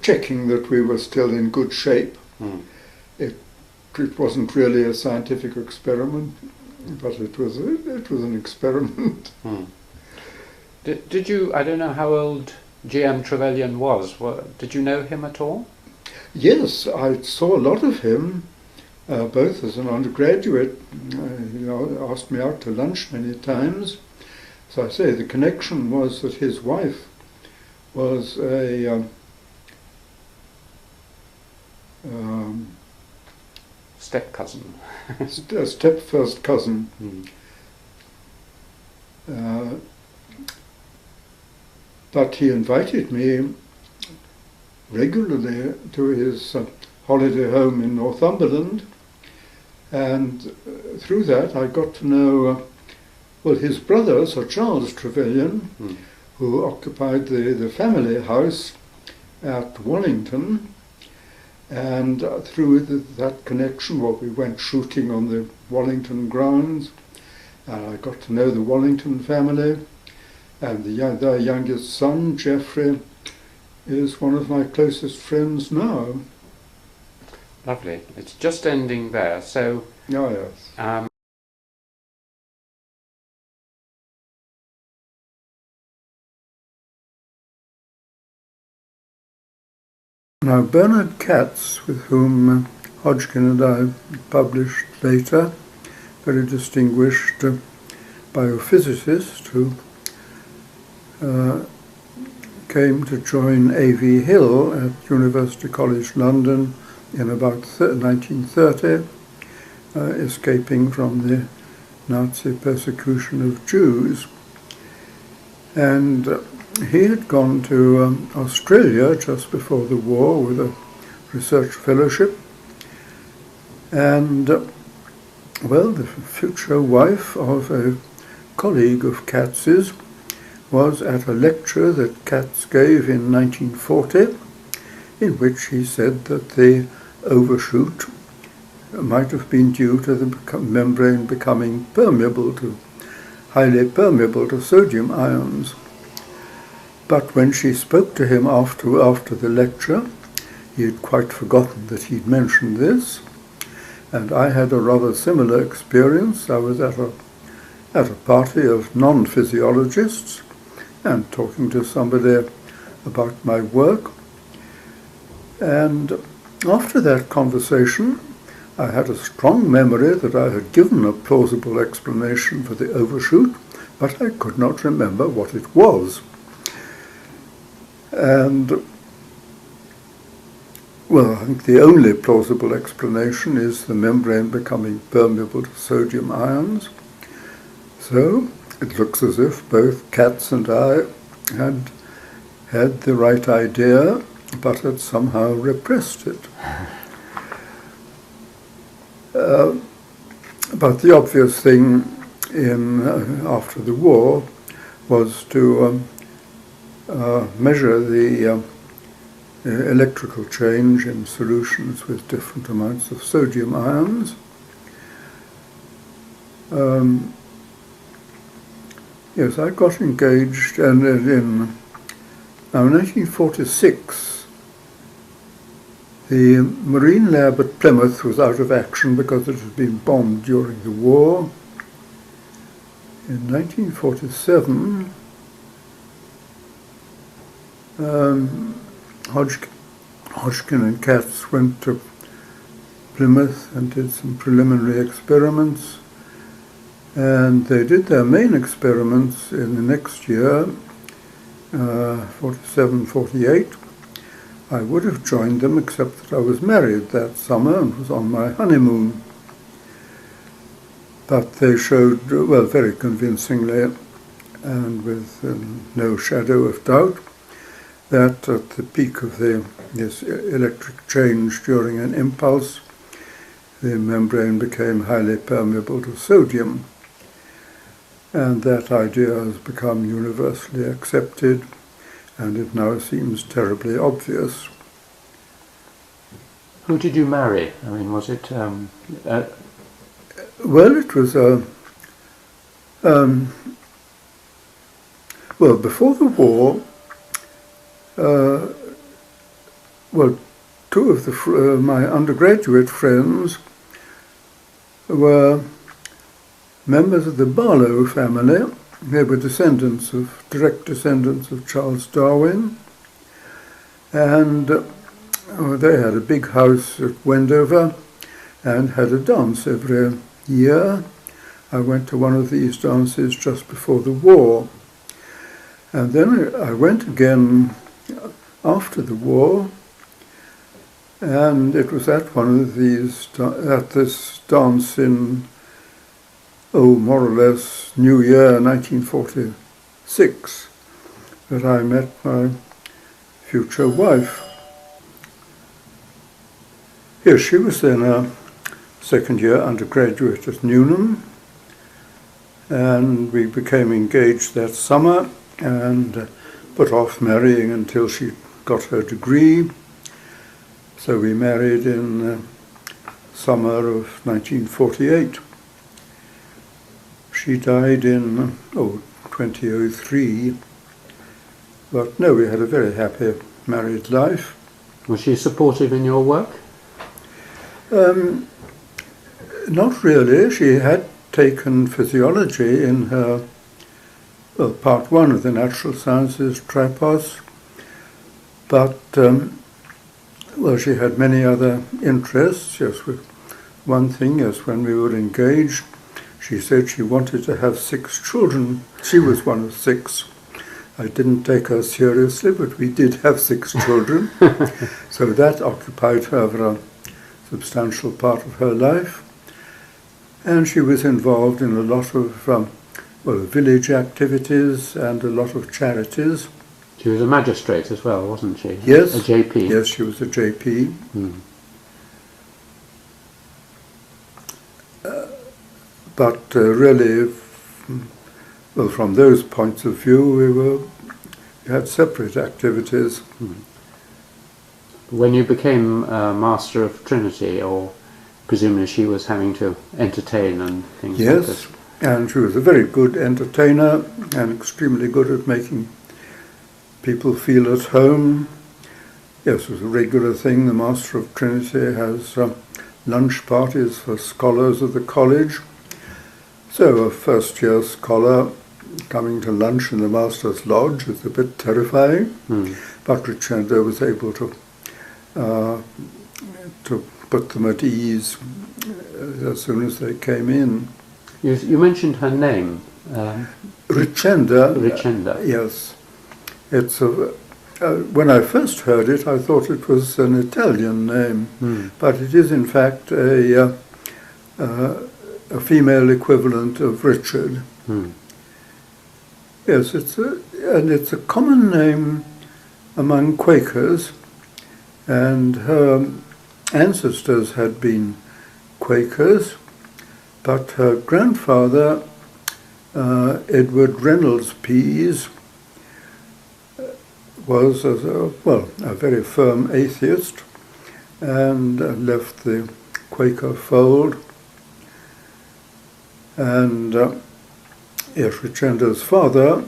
checking that we were still in good shape. it wasn't really a scientific experiment, but it was an experiment. Did you? I don't know how old G.M. Trevelyan was. Did you know him at all? Yes, I saw a lot of him, both as an undergraduate. He asked me out to lunch many times. So I say the connection was that his wife was a step cousin. A step first cousin. But he invited me regularly to his holiday home in Northumberland, and through that I got to know his brother, Sir Charles Trevelyan, who occupied the family house at Wallington, and through that connection, we went shooting on the Wallington grounds, and I got to know the Wallington family, and their youngest son, Geoffrey, is one of my closest friends now. Lovely. It's just ending there, so... Oh, yes. Now, Bernard Katz, with whom Hodgkin and I published later, very distinguished biophysicist who came to join A.V. Hill at University College London in about 1930, escaping from the Nazi persecution of Jews. And he had gone to Australia just before the war with a research fellowship, and the future wife of a colleague of Katz's was at a lecture that Katz gave in 1940, in which he said that the overshoot might have been due to the membrane becoming highly permeable to sodium ions. But when she spoke to him after the lecture, he had quite forgotten that he'd mentioned this, and I had a rather similar experience. I was at a party of non-physiologists and talking to somebody about my work, and after that conversation I had a strong memory that I had given a plausible explanation for the overshoot, but I could not remember what it was. And, I think the only plausible explanation is the membrane becoming permeable to sodium ions. So it looks as if both Katz and I had the right idea, but had somehow repressed it. But the obvious thing after the war was to measure the electrical change in solutions with different amounts of sodium ions. Yes, I got engaged, and in 1946, the Marine Lab at Plymouth was out of action because it had been bombed during the war. In 1947, Hodgkin and Katz went to Plymouth and did some preliminary experiments, and they did their main experiments in the next year, 47, 48. I would have joined them except that I was married that summer and was on my honeymoon. But they showed, very convincingly and with no shadow of doubt, that at the peak of this electric change during an impulse, the membrane became highly permeable to sodium. And that idea has become universally accepted, and it now seems terribly obvious. Who did you marry? I mean, was it... Well, it was before the war, two of my undergraduate friends were members of the Barlow family. They were direct descendants of Charles Darwin, and they had a big house at Wendover and had a dance every year. I went to one of these dances just before the war, and then I went again after the war, and it was at this dance in more or less New Year 1946 that I met my future wife. Yes, she was then a second-year undergraduate at Newnham, and we became engaged that summer and put off marrying until she got her degree. So we married in summer of 1948. She died in 2003, but no, we had a very happy married life. Was she supportive in your work? Not really. She had taken physiology in her, part one of the natural sciences tripos, but she had many other interests. Yes, one thing, yes, when we were engaged, she said she wanted to have 6 children. She was one of 6. I didn't take her seriously, but we did have 6 children. So that occupied her for a substantial part of her life. And she was involved in a lot of village activities and a lot of charities. She was a magistrate as well, wasn't she? Yes. A JP. Yes, she was a JP. Mm. But really, from those points of view, we had separate activities. Mm. When you became Master of Trinity, or presumably she was having to entertain and things like this? Yes, and she was a very good entertainer and extremely good at making people feel at home. Yes, it was a regular thing. The Master of Trinity has lunch parties for scholars of the college. So a first-year scholar coming to lunch in the Master's Lodge is a bit terrifying, but Richenda was able to put them at ease as soon as they came in. You mentioned her name. Richenda. Richenda. Yes. It's when I first heard it, I thought it was an Italian name, but it is in fact a female equivalent of Richard. Yes, it's a common name among Quakers, and her ancestors had been Quakers, but her grandfather, Edward Reynolds Pease, was a very firm atheist and left the Quaker fold. And Richenda's father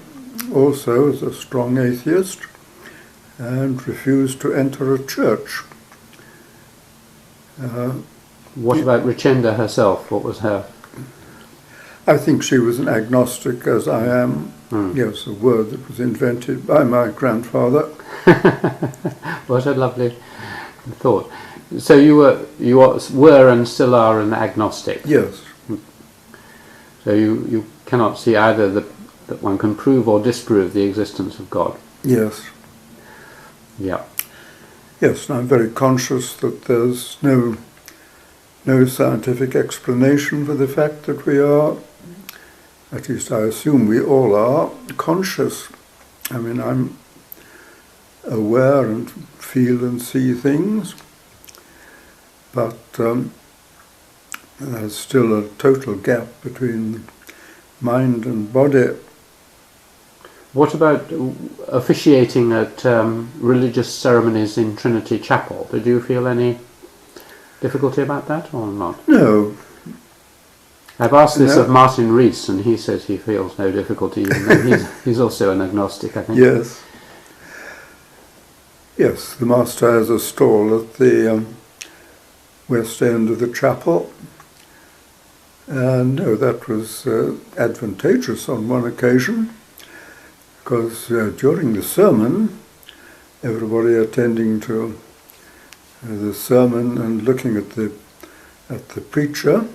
also was a strong atheist and refused to enter a church. What about Richenda herself? What was her? I think she was an agnostic, as I am. Yes, a word that was invented by my grandfather. What a lovely thought. So you were and still are an agnostic. Yes. So you cannot see either that one can prove or disprove the existence of God. Yes. Yeah. Yes, and I'm very conscious that there's no scientific explanation for the fact that we are, at least I assume we all are, conscious. I mean, I'm aware and feel and see things, but there's still a total gap between mind and body. What about officiating at religious ceremonies in Trinity Chapel? Did you feel any difficulty about that or not? No. I've asked this of Martin Rees, and he says he feels no difficulty, even though he's also an agnostic, I think. Yes. Yes, the master has a stall at the west end of the chapel. And no, that was advantageous on one occasion, because during the sermon, everybody attending to the sermon and looking at the preacher,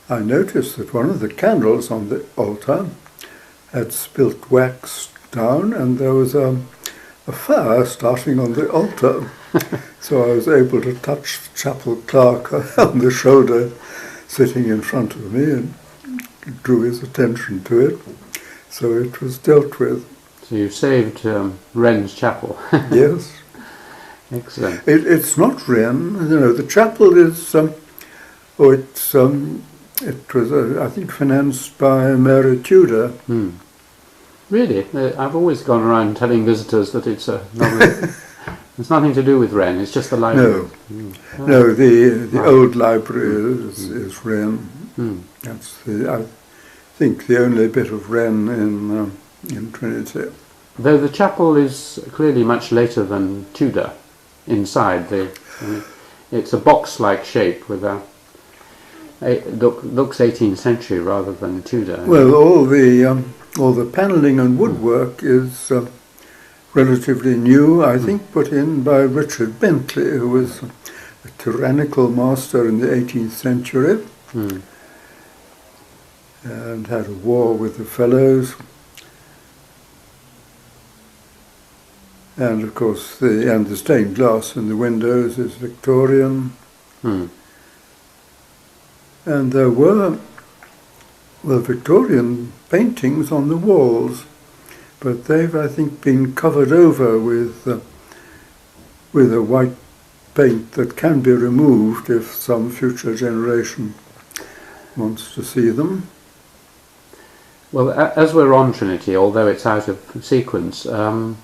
I noticed that one of the candles on the altar had spilt wax down, and there was a fire starting on the altar. So I was able to touch the chapel clerk on the shoulder, sitting in front of me, and drew his attention to it. So it was dealt with. So you saved Wren's chapel. Yes. Excellent. It's not Wren. You know, the chapel is. It was, I think, financed by Mary Tudor. Hmm. Really? I've always gone around telling visitors that it's it's nothing to do with Wren, it's just the library. No, no, the old library is Wren. That's I think the only bit of Wren in Trinity. Though the chapel is clearly much later than Tudor inside. It's a box-like shape with looks 18th century rather than Tudor. Well, all the panelling and woodwork is relatively new, I think, put in by Richard Bentley, who was a tyrannical master in the 18th century and had a war with the fellows. And of course, the stained glass in the windows is Victorian. And there were Victorian paintings on the walls, but they've, I think, been covered over with a white paint that can be removed if some future generation wants to see them. Well, as we're on Trinity, although it's out of sequence, how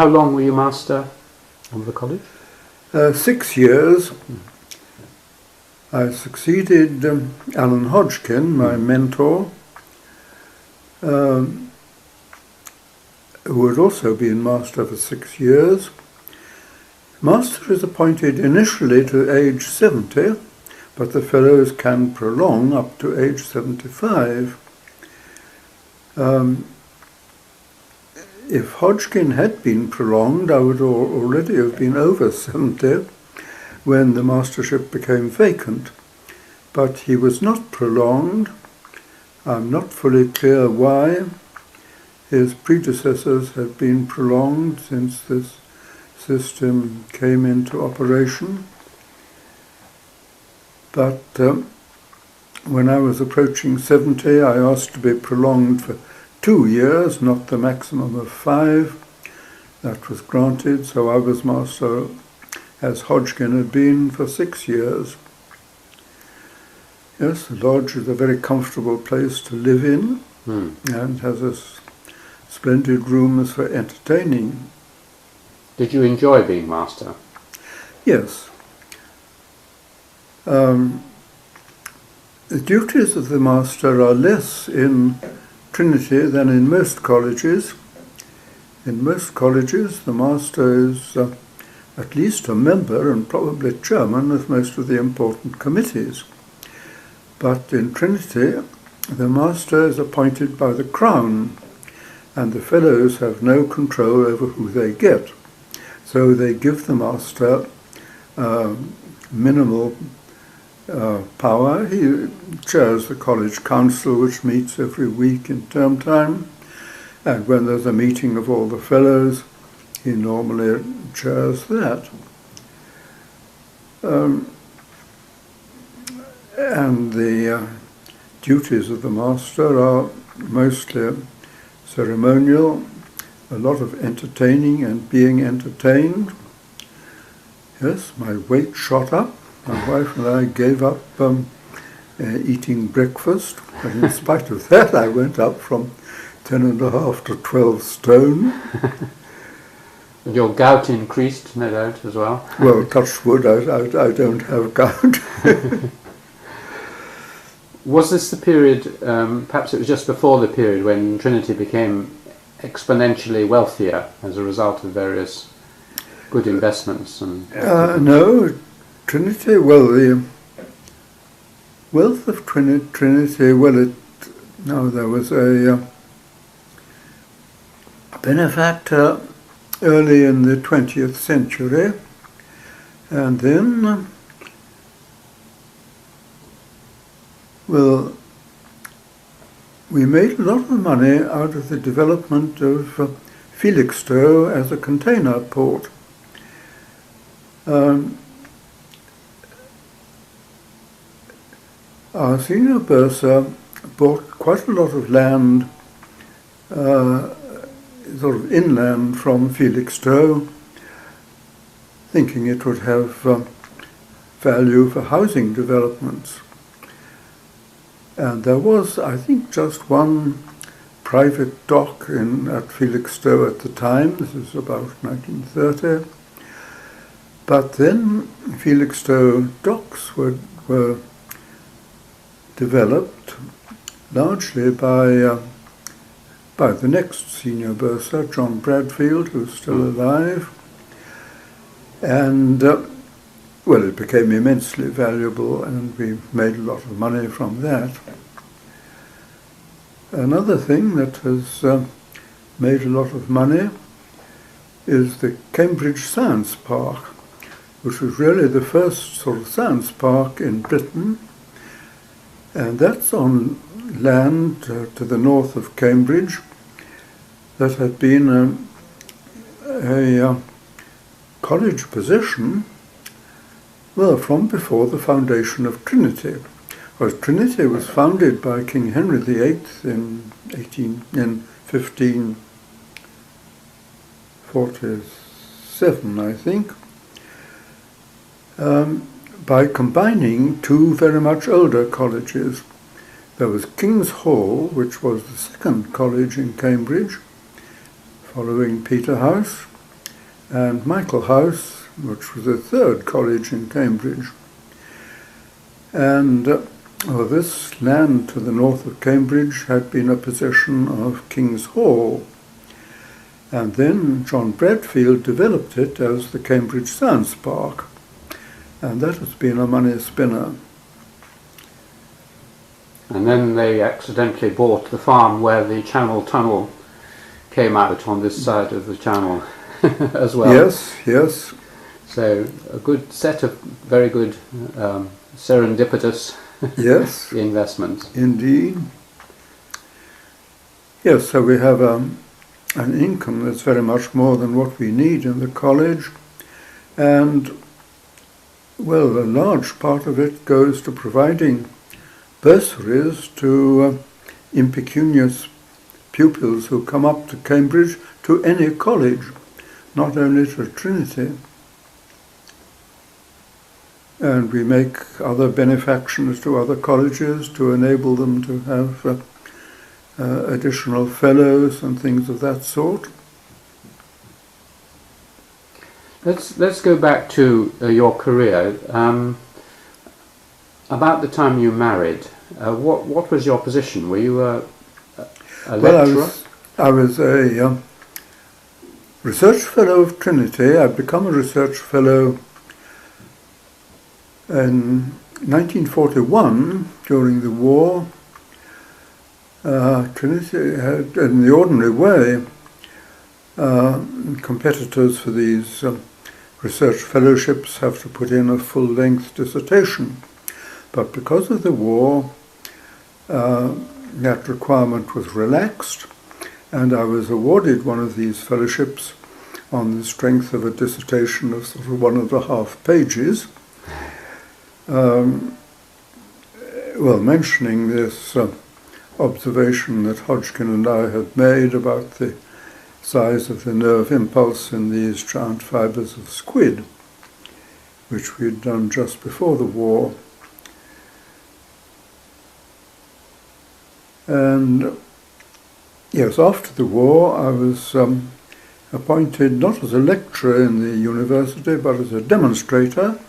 long were you master of the college? 6 years. I succeeded Alan Hodgkin, my mentor, who had also been master for 6 years. Master is appointed initially to age 70, but the fellows can prolong up to age 75. If Hodgkin had been prolonged, I would already have been over 70 when the mastership became vacant. But he was not prolonged. I'm not fully clear why. His predecessors had been prolonged since this system came into operation. But when I was approaching 70, I asked to be prolonged for 2 years, not the maximum of 5. That was granted, so I was master, as Hodgkin had been, for 6 years. Yes, the lodge is a very comfortable place to live in and has splendid rooms for entertaining. Did you enjoy being master? Yes. The duties of the master are less in Trinity than in most colleges. In most colleges, the master is at least a member and probably chairman of most of the important committees. But in Trinity, the master is appointed by the Crown, and the fellows have no control over who they get. So they give the master minimal power. He chairs the college council, which meets every week in term time, and when there's a meeting of all the fellows, he normally chairs that. And the duties of the master are mostly ceremonial, a lot of entertaining and being entertained. Yes, my weight shot up. My wife and I gave up eating breakfast, and in spite of that I went up from 10.5 to 12 stone. And your gout increased, no doubt, as well? Well, touch wood, I don't have gout. Was this the period, perhaps it was just before the period, when Trinity became exponentially wealthier as a result of various good investments? And no, Trinity, well, the wealth of Trinity, well, there was a benefactor early in the 20th century, and then, well, we made a lot of money out of the development of Felixstowe as a container port. Our senior bursar bought quite a lot of land sort of inland from Felixstowe, thinking it would have value for housing developments. And there was, I think, just one private dock at Felixstowe at the time. This is about 1930. But then Felixstowe docks were developed largely by the next senior bursar, John Bradfield, who's still alive. And, well, it became immensely valuable, and we made a lot of money from that. Another thing that has made a lot of money is the Cambridge Science Park, which was really the first sort of science park in Britain. And that's on land to the north of Cambridge that had been a college position, well, from before the foundation of Trinity. Because Trinity was founded by King Henry VIII in 1547, I think, by combining two very much older colleges. There was King's Hall, which was the second college in Cambridge, following Peterhouse, and Michael House, which was the third college in Cambridge. And this land to the north of Cambridge had been a possession of King's Hall. And then John Bradfield developed it as the Cambridge Science Park. And that has been a money spinner. And then they accidentally bought the farm where the Channel Tunnel came out on this side of the channel as well. Yes, yes. So a good set of very good serendipitous investments. Indeed. Yes, so we have an income that's very much more than what we need in the college, and, well, a large part of it goes to providing bursaries to impecunious pupils who come up to Cambridge, to any college, not only to Trinity. And we make other benefactions to other colleges to enable them to have additional fellows and things of that sort. Let's go back to your career. About the time you married, what was your position? Were you a lecturer? Well, I was a research fellow of Trinity. I'd become a research fellow in 1941 during the war. Trinity had, in the ordinary way, competitors for these research fellowships have to put in a full-length dissertation. But because of the war, that requirement was relaxed, and I was awarded one of these fellowships on the strength of a dissertation of sort of 1.5 pages. Well, mentioning this observation that Hodgkin and I had made about the size of the nerve impulse in these giant fibers of squid, which we had done just before the war. And yes, after the war I was appointed not as a lecturer in the university, but as a demonstrator.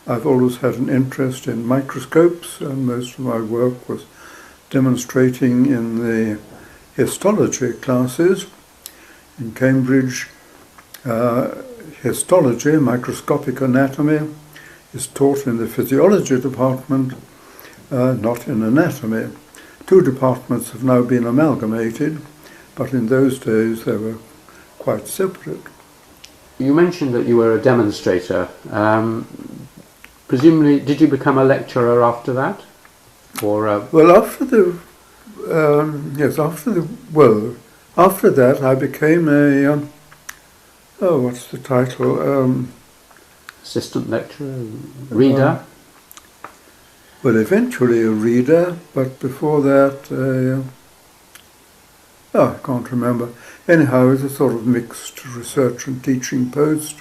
I've always had an interest in microscopes, and most of my work was demonstrating in the histology classes in Cambridge. histology, microscopic anatomy, is taught in the physiology department, not in anatomy. Two departments have now been amalgamated, but in those days they were quite separate. You mentioned that you were a demonstrator. Presumably, did you become a lecturer after that? Or well, after that I became a what's the title? Assistant lecturer, reader. Well, eventually a reader, but before that, I can't remember. Anyhow, it was a sort of mixed research and teaching post.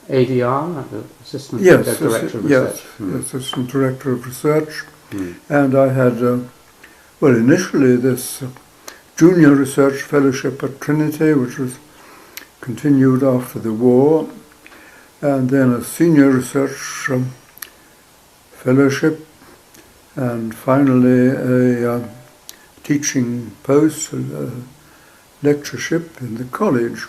ADR, Assistant Director of Research. Yes, Assistant Director of Research. And I had, initially this Junior Research Fellowship at Trinity, which was continued after the war, and then a Senior Research Fellowship, and finally a teaching post, a lectureship in the college.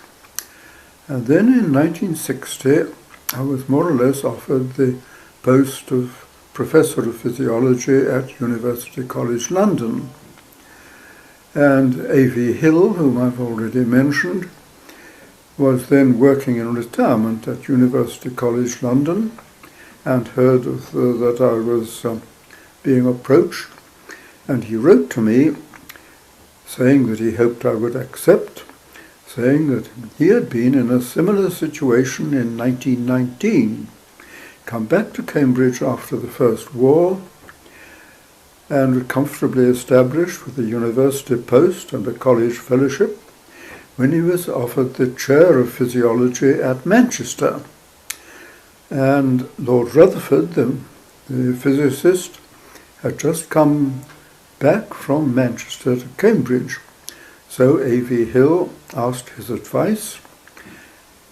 And then in 1960 I was more or less offered the post of Professor of Physiology at University College London. And A.V. Hill, whom I've already mentioned, was then working in retirement at University College London, and heard that I was being approached, and he wrote to me saying that he hoped I would accept, saying that he had been in a similar situation in 1919, come back to Cambridge after the First War, and comfortably established with a university post and a college fellowship, when he was offered the chair of physiology at Manchester. And Lord Rutherford, the physicist, had just come back from Manchester to Cambridge. So A.V. Hill asked his advice,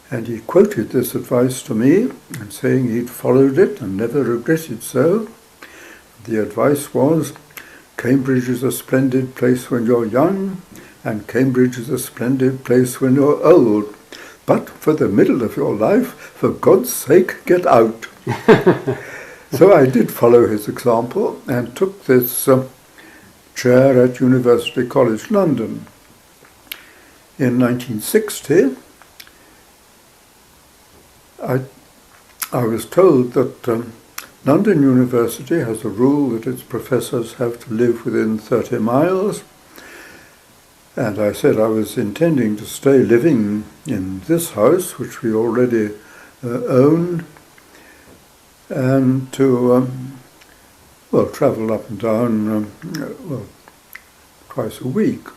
and he quoted this advice to me, and saying he'd followed it and never regretted so. The advice was, Cambridge is a splendid place when you're young, and Cambridge is a splendid place when you're old. But for the middle of your life, for God's sake, get out. So I did follow his example and took this chair at University College London. In 1960, I was told that London University has a rule that its professors have to live within 30 miles. And I said I was intending to stay living in this house, which we already owned, and to, travel up and down, twice a week.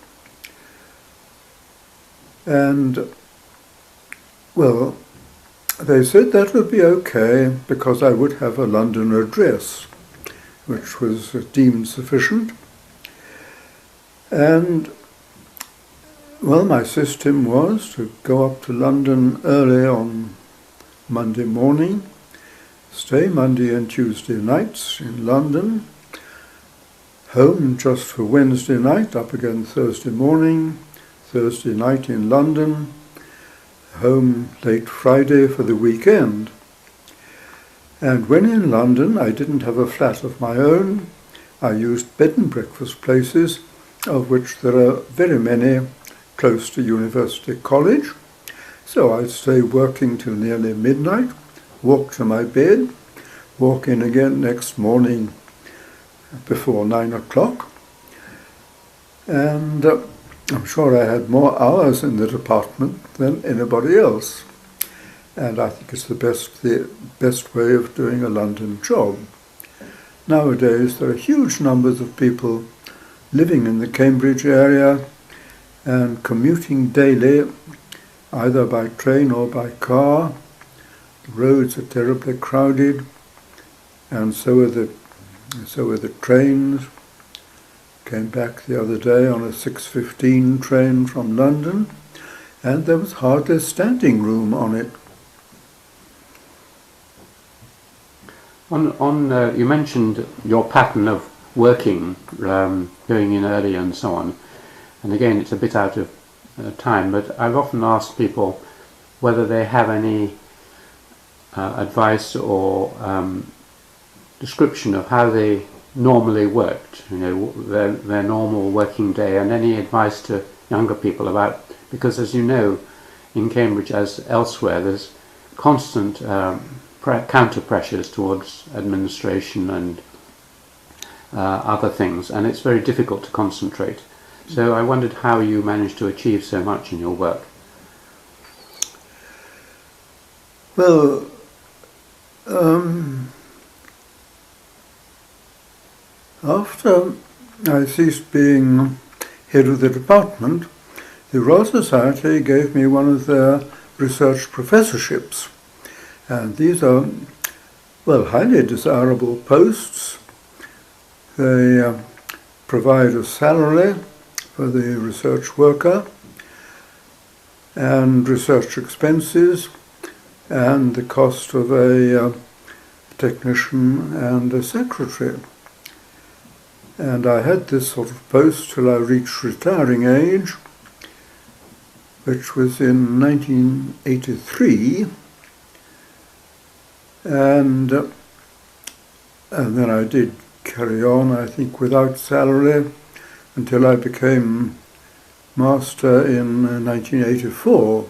And, they said that would be okay because I would have a London address, which was deemed sufficient. And my system was to go up to London early on Monday morning, stay Monday and Tuesday nights in London, home just for Wednesday night, up again Thursday morning, Thursday night in London, home late Friday for the weekend. And when in London I didn't have a flat of my own, I used bed and breakfast places, of which there are very many close to University College. So I'd stay working till nearly midnight, walk to my bed, walk in again next morning before 9 o'clock. And I'm sure I had more hours in the department than anybody else. And I think it's the best way of doing a London job. Nowadays there are huge numbers of people living in the Cambridge area and commuting daily, either by train or by car. The roads are terribly crowded, and so are the trains. Came back the other day on a 6:15 train from London, and there was hardly standing room on it. You mentioned your pattern of working, going in early and so on. And again, it's a bit out of time, but I've often asked people, whether they have any advice or description of how they normally worked, their normal working day, and any advice to younger people about, because as you know, in Cambridge as elsewhere, there's constant counter pressures towards administration and other things, and it's very difficult to concentrate. So I wondered how you managed to achieve so much in your work. Well, after I ceased being head of the department, the Royal Society gave me one of their research professorships. And these are, well, highly desirable posts. They provide a salary for the research worker and research expenses and the cost of a technician and a secretary. And I had this sort of post till I reached retiring age, which was in 1983. And then I did carry on, I think, without salary until I became master in 1984.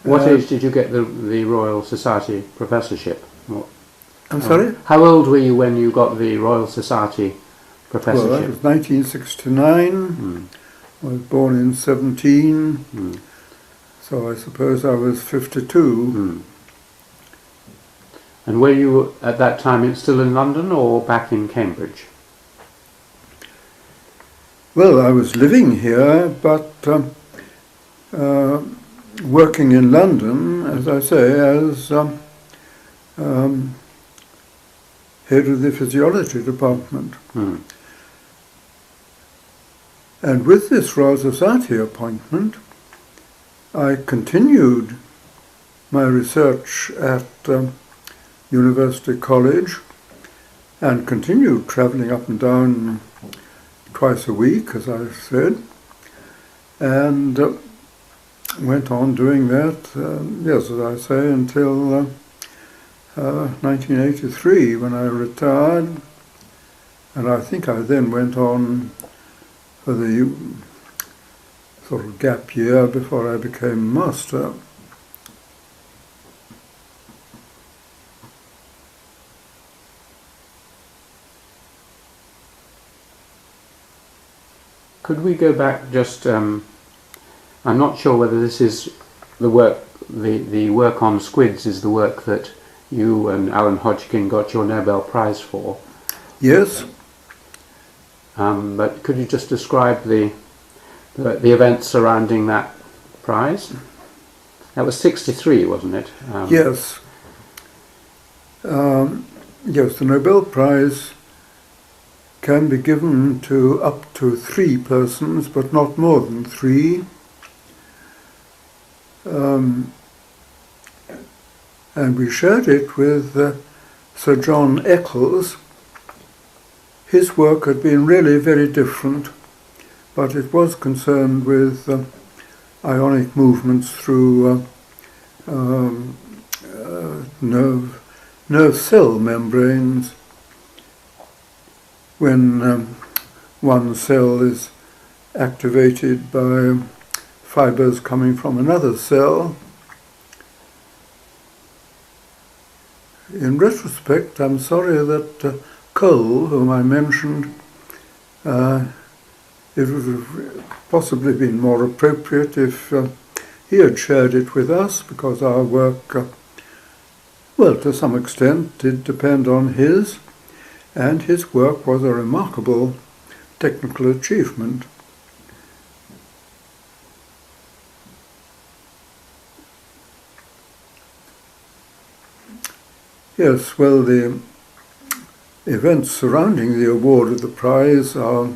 What age did you get the Royal Society professorship? I'm sorry? How old were you when you got the Royal Society professorship? Well, that was 1969. I was born in 17. So I suppose I was 52. And were you at that time still in London or back in Cambridge? Well, I was living here, but working in London, as I say, as head of the physiology department. And with this Royal Society appointment, I continued my research at University College and continued travelling up and down twice a week, as I said, and went on doing that, yes, as I say, until 1983 when I retired, and I think I then went on for the sort of gap year before I became master. Could we go back just, I'm not sure whether this is the work, the work on squids is the work that you and Alan Hodgkin got your Nobel Prize for. Yes. But could you just describe the events surrounding that prize? That was 63, wasn't it? Yes. Yes, the Nobel Prize can be given to up to 3 persons, but not more than 3. And we shared it with Sir John Eccles. His work had been really very different, but it was concerned with ionic movements through nerve cell membranes. When one cell is activated by fibers coming from another cell. In retrospect, I'm sorry that Cole, whom I mentioned, it would have possibly been more appropriate if he had shared it with us, because our work, well, to some extent, did depend on his, and his work was a remarkable technical achievement. Yes, well, the events surrounding the award of the prize are,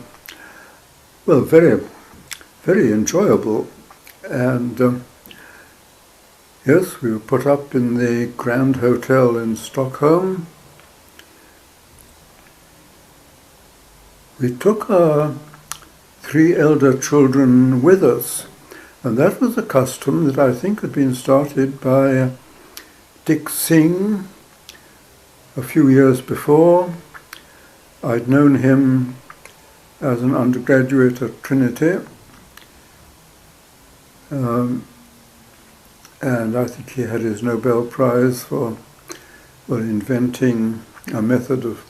well, very, very enjoyable. And yes, we were put up in the Grand Hotel in Stockholm. We took our 3 elder children with us, And that was a custom that I think had been started by Dick Singh a few years before. I'd known him as an undergraduate at Trinity, and I think he had his Nobel Prize for inventing a method of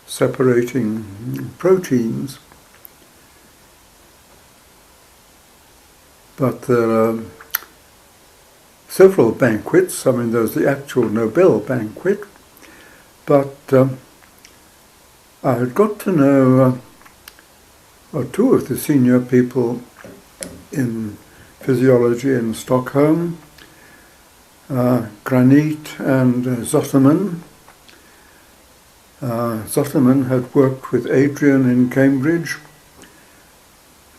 separating proteins. But there are several banquets. I mean, there's the actual Nobel banquet, but I had got to know two of the senior people in physiology in Stockholm, Granit and Zoterman. Zoterman had worked with Adrian in Cambridge,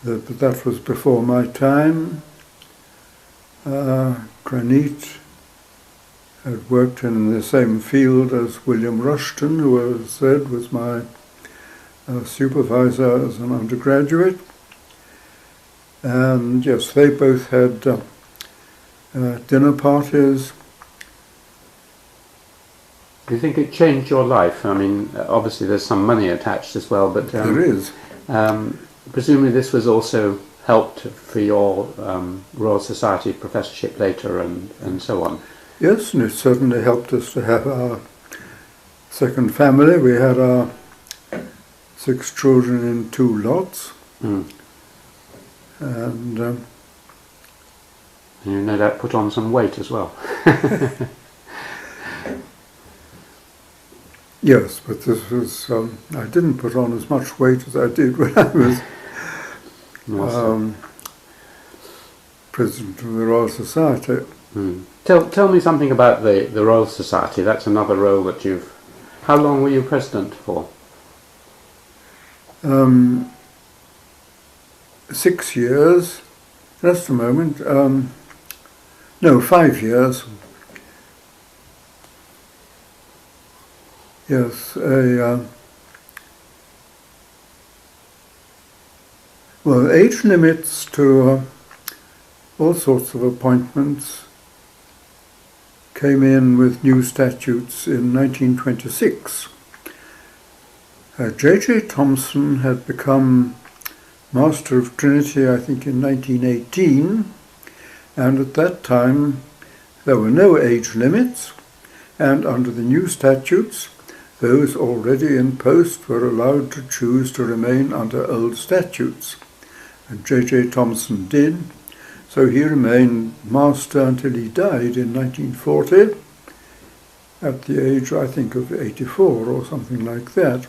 but that was before my time. Granit had worked in the same field as William Rushton, who, as said, was my supervisor as an undergraduate. And yes, they both had dinner parties. Do you think it changed your life? I mean, obviously there's some money attached as well, but there is. Presumably this was also helped for your Royal Society professorship later and so on. Yes, and it certainly helped us to have our second family. We had our 6 children in 2 lots. And you no doubt put on some weight as well. Yes, but this was, I didn't put on as much weight as I did when I was president of the Royal Society. Tell me something about the Royal Society. That's another role that you've... How long were you president for? 6 years. Just a moment. No, 5 years. Yes, well, age limits to all sorts of appointments came in with new statutes in 1926. J.J. Thomson had become Master of Trinity, I think, in 1918, and at that time there were no age limits, and under the new statutes, those already in post were allowed to choose to remain under old statutes. And J.J. Thomson did, so he remained master until he died in 1940, at the age, I think, of 84 or something like that.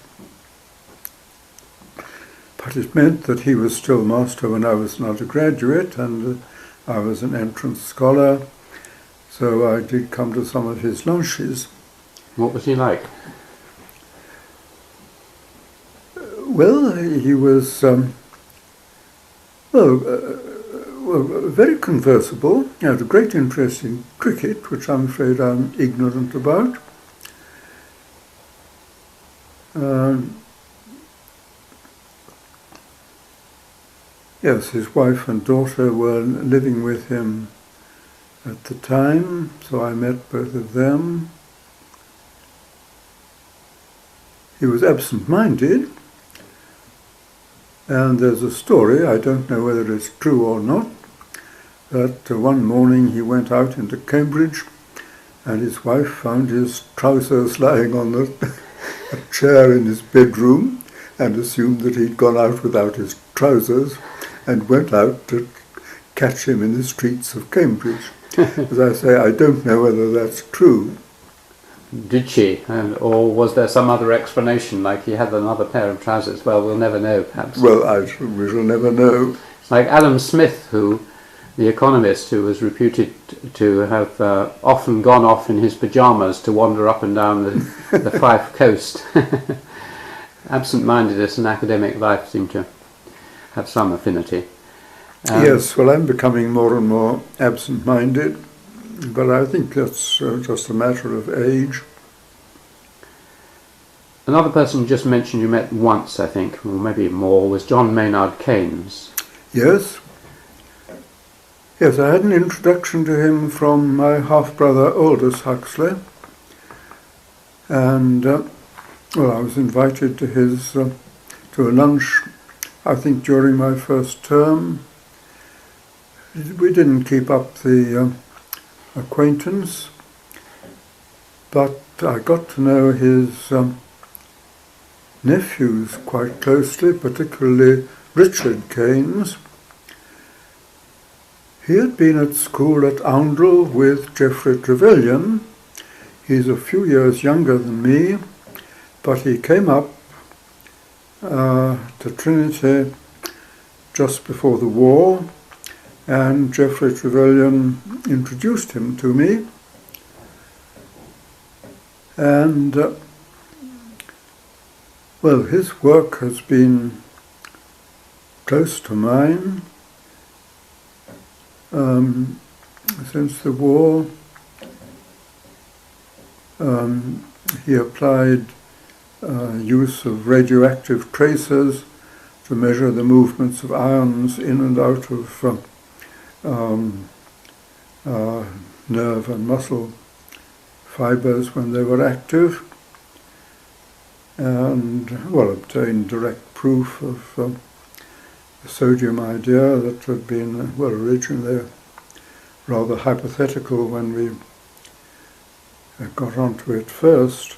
But it meant that he was still master when I was an undergraduate, and I was an entrance scholar, so I did come to some of his lunches. What was he like? Well, he was very conversable. He had a great interest in cricket, which I'm afraid I'm ignorant about. Yes, his wife and daughter were living with him at the time, so I met both of them. He was absent-minded, and there's a story, I don't know whether it's true or not, that one morning he went out into Cambridge and his wife found his trousers lying on a chair in his bedroom and assumed that he'd gone out without his trousers and went out to catch him in the streets of Cambridge. As I say, I don't know whether that's true. Did she? Or was there some other explanation, like he had another pair of trousers? Well, we'll never know, perhaps. Well, we shall never know. Like Adam Smith, the economist, who was reputed to have often gone off in his pyjamas to wander up and down the Fife coast. Absent-mindedness and academic life seem to have some affinity. Yes, well, I'm becoming more and more absent-minded, but I think that's just a matter of age. Another person you just mentioned you met once, I think, or maybe more, was John Maynard Keynes. Yes. Yes, I had an introduction to him from my half-brother Aldous Huxley, and I was invited to his to a lunch, I think during my first term. We didn't keep up the acquaintance, but I got to know his nephews quite closely, particularly Richard Keynes. He had been at school at Oundle with Geoffrey Trevelyan. He's a few years younger than me, but he came up to Trinity just before the war, and Geoffrey Trevelyan introduced him to me. And, his work has been close to mine since the war. He applied use of radioactive tracers to measure the movements of ions in and out of nerve and muscle fibers when they were active, and obtained direct proof of the sodium idea that had been originally rather hypothetical when we got onto it first.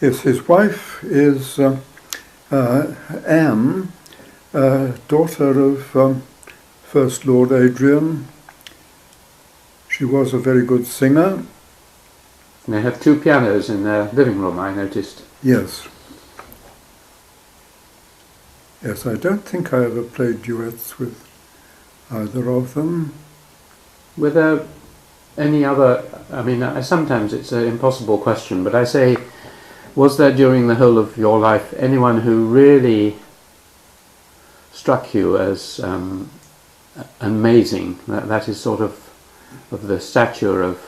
Yes, his wife is Anne, daughter of First Lord Adrian. She was a very good singer. And they have two pianos in their living room, I noticed. Yes. Yes, I don't think I ever played duets with either of them. Were there any other, sometimes it's an impossible question, but I say, was there during the whole of your life anyone who really struck you as amazing, that is sort of the stature of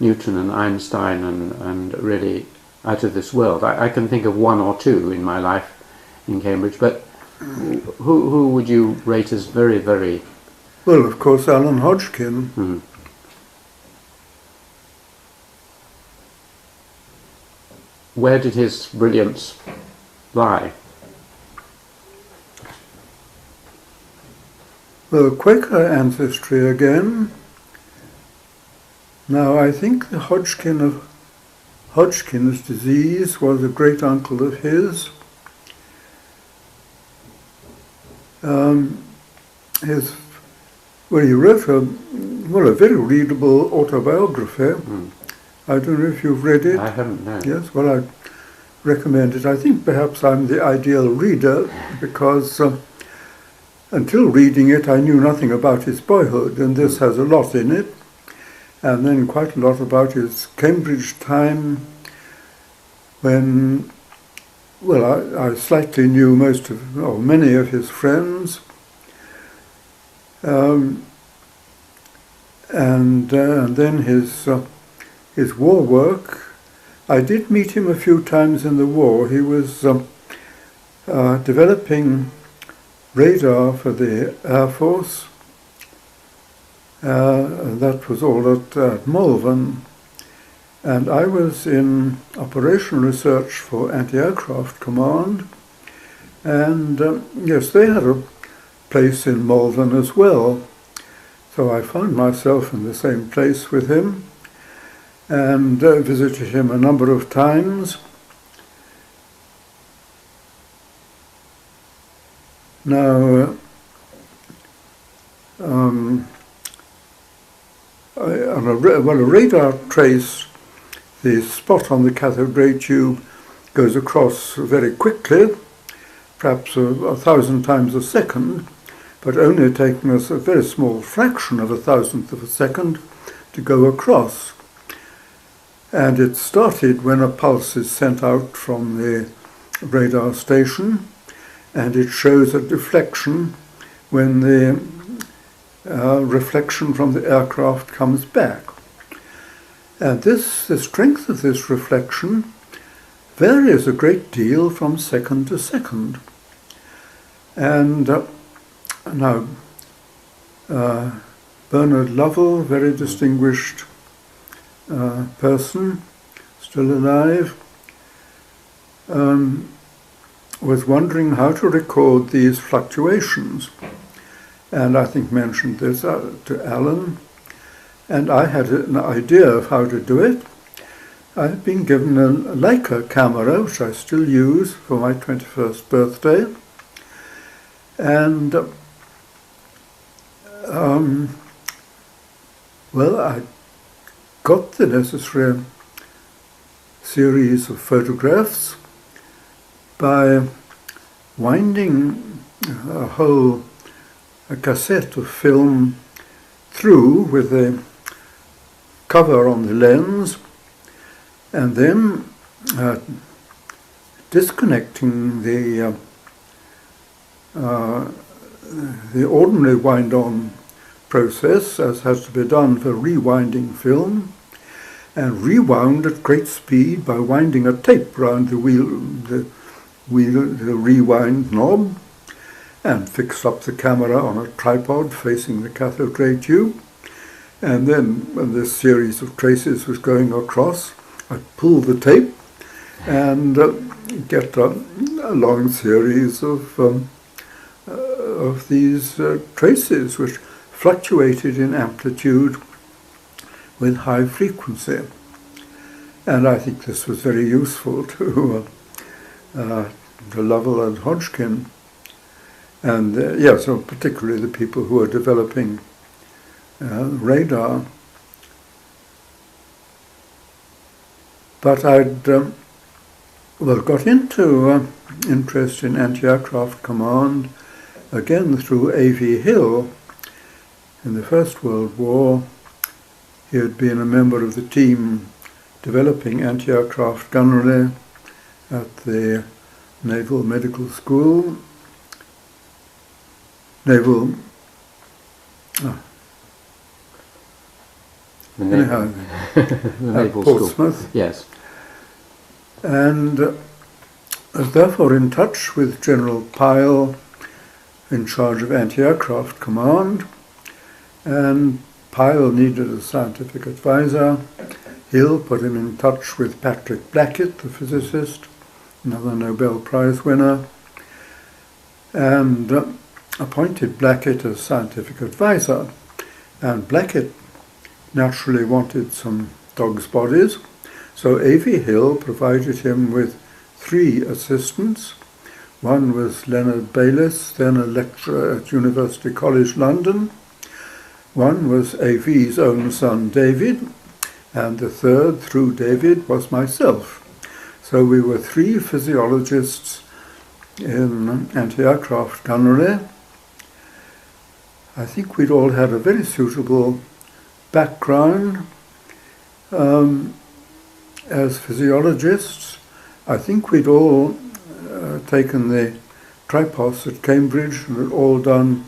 Newton and Einstein and really out of this world? I can think of one or two in my life in Cambridge, but who would you rate as very, very... Well, of course, Alan Hodgkin. Mm-hmm. Where did his brilliance lie? Well, Quaker ancestry again. Now, I think the Hodgkin's disease was a great uncle of his. He wrote a very readable autobiography. Mm. I don't know if you've read it. I haven't, no. Yes, well, I recommend it. I think perhaps I'm the ideal reader because until reading it, I knew nothing about his boyhood, and this has a lot in it, and then quite a lot about his Cambridge time when, I slightly knew many of his friends, and then his war work. I did meet him a few times in the war. He was developing radar for the Air Force. That was all at Malvern. And I was in operational research for Anti-Aircraft Command. And yes, they had a place in Malvern as well. So I found myself in the same place with him and visited him a number of times. Now, a radar trace, the spot on the cathode ray tube goes across very quickly, perhaps 1,000 times a second, but only taking us a very small fraction of 1,000th of a second to go across. And it started when a pulse is sent out from the radar station, and it shows a deflection when the reflection from the aircraft comes back. And the strength of this reflection varies a great deal from second to second. And Now, Bernard Lovell, very distinguished person, still alive, was wondering how to record these fluctuations. And I think mentioned this to Alan. And I had an idea of how to do it. I had been given a Leica camera, which I still use for my 21st birthday. And, well, I got the necessary series of photographs by winding a cassette of film through with a cover on the lens, and then disconnecting the ordinary wind-on process, as has to be done for rewinding film, and rewound at great speed by winding a tape round the rewind knob, and fixed up the camera on a tripod facing the cathode ray tube. And then when this series of traces was going across, I'd pull the tape and get a long series of these traces, which fluctuated in amplitude with high frequency. And I think this was very useful to Lovell and Hodgkin. And so particularly the people who are developing radar. But I'd got into interest in anti-aircraft command again through A.V. Hill. In the First World War, he had been a member of the team developing anti-aircraft gunnery at the Naval Medical School. The Naval Portsmouth. School. Yes. And was therefore in touch with General Pyle, in charge of anti-aircraft command, and Pyle needed a scientific advisor. Hill put him in touch with Patrick Blackett, the physicist, another Nobel Prize winner, and appointed Blackett as scientific advisor. And Blackett naturally wanted some dog's bodies, so A.V. Hill provided him with 3 assistants. One was Leonard Bayliss, then a lecturer at University College London. One was A.V.'s own son David, and the third, through David, was myself. So we were 3 physiologists in anti-aircraft gunnery. I think we'd all had a very suitable background as physiologists. I think we'd all taken the tripos at Cambridge and had all done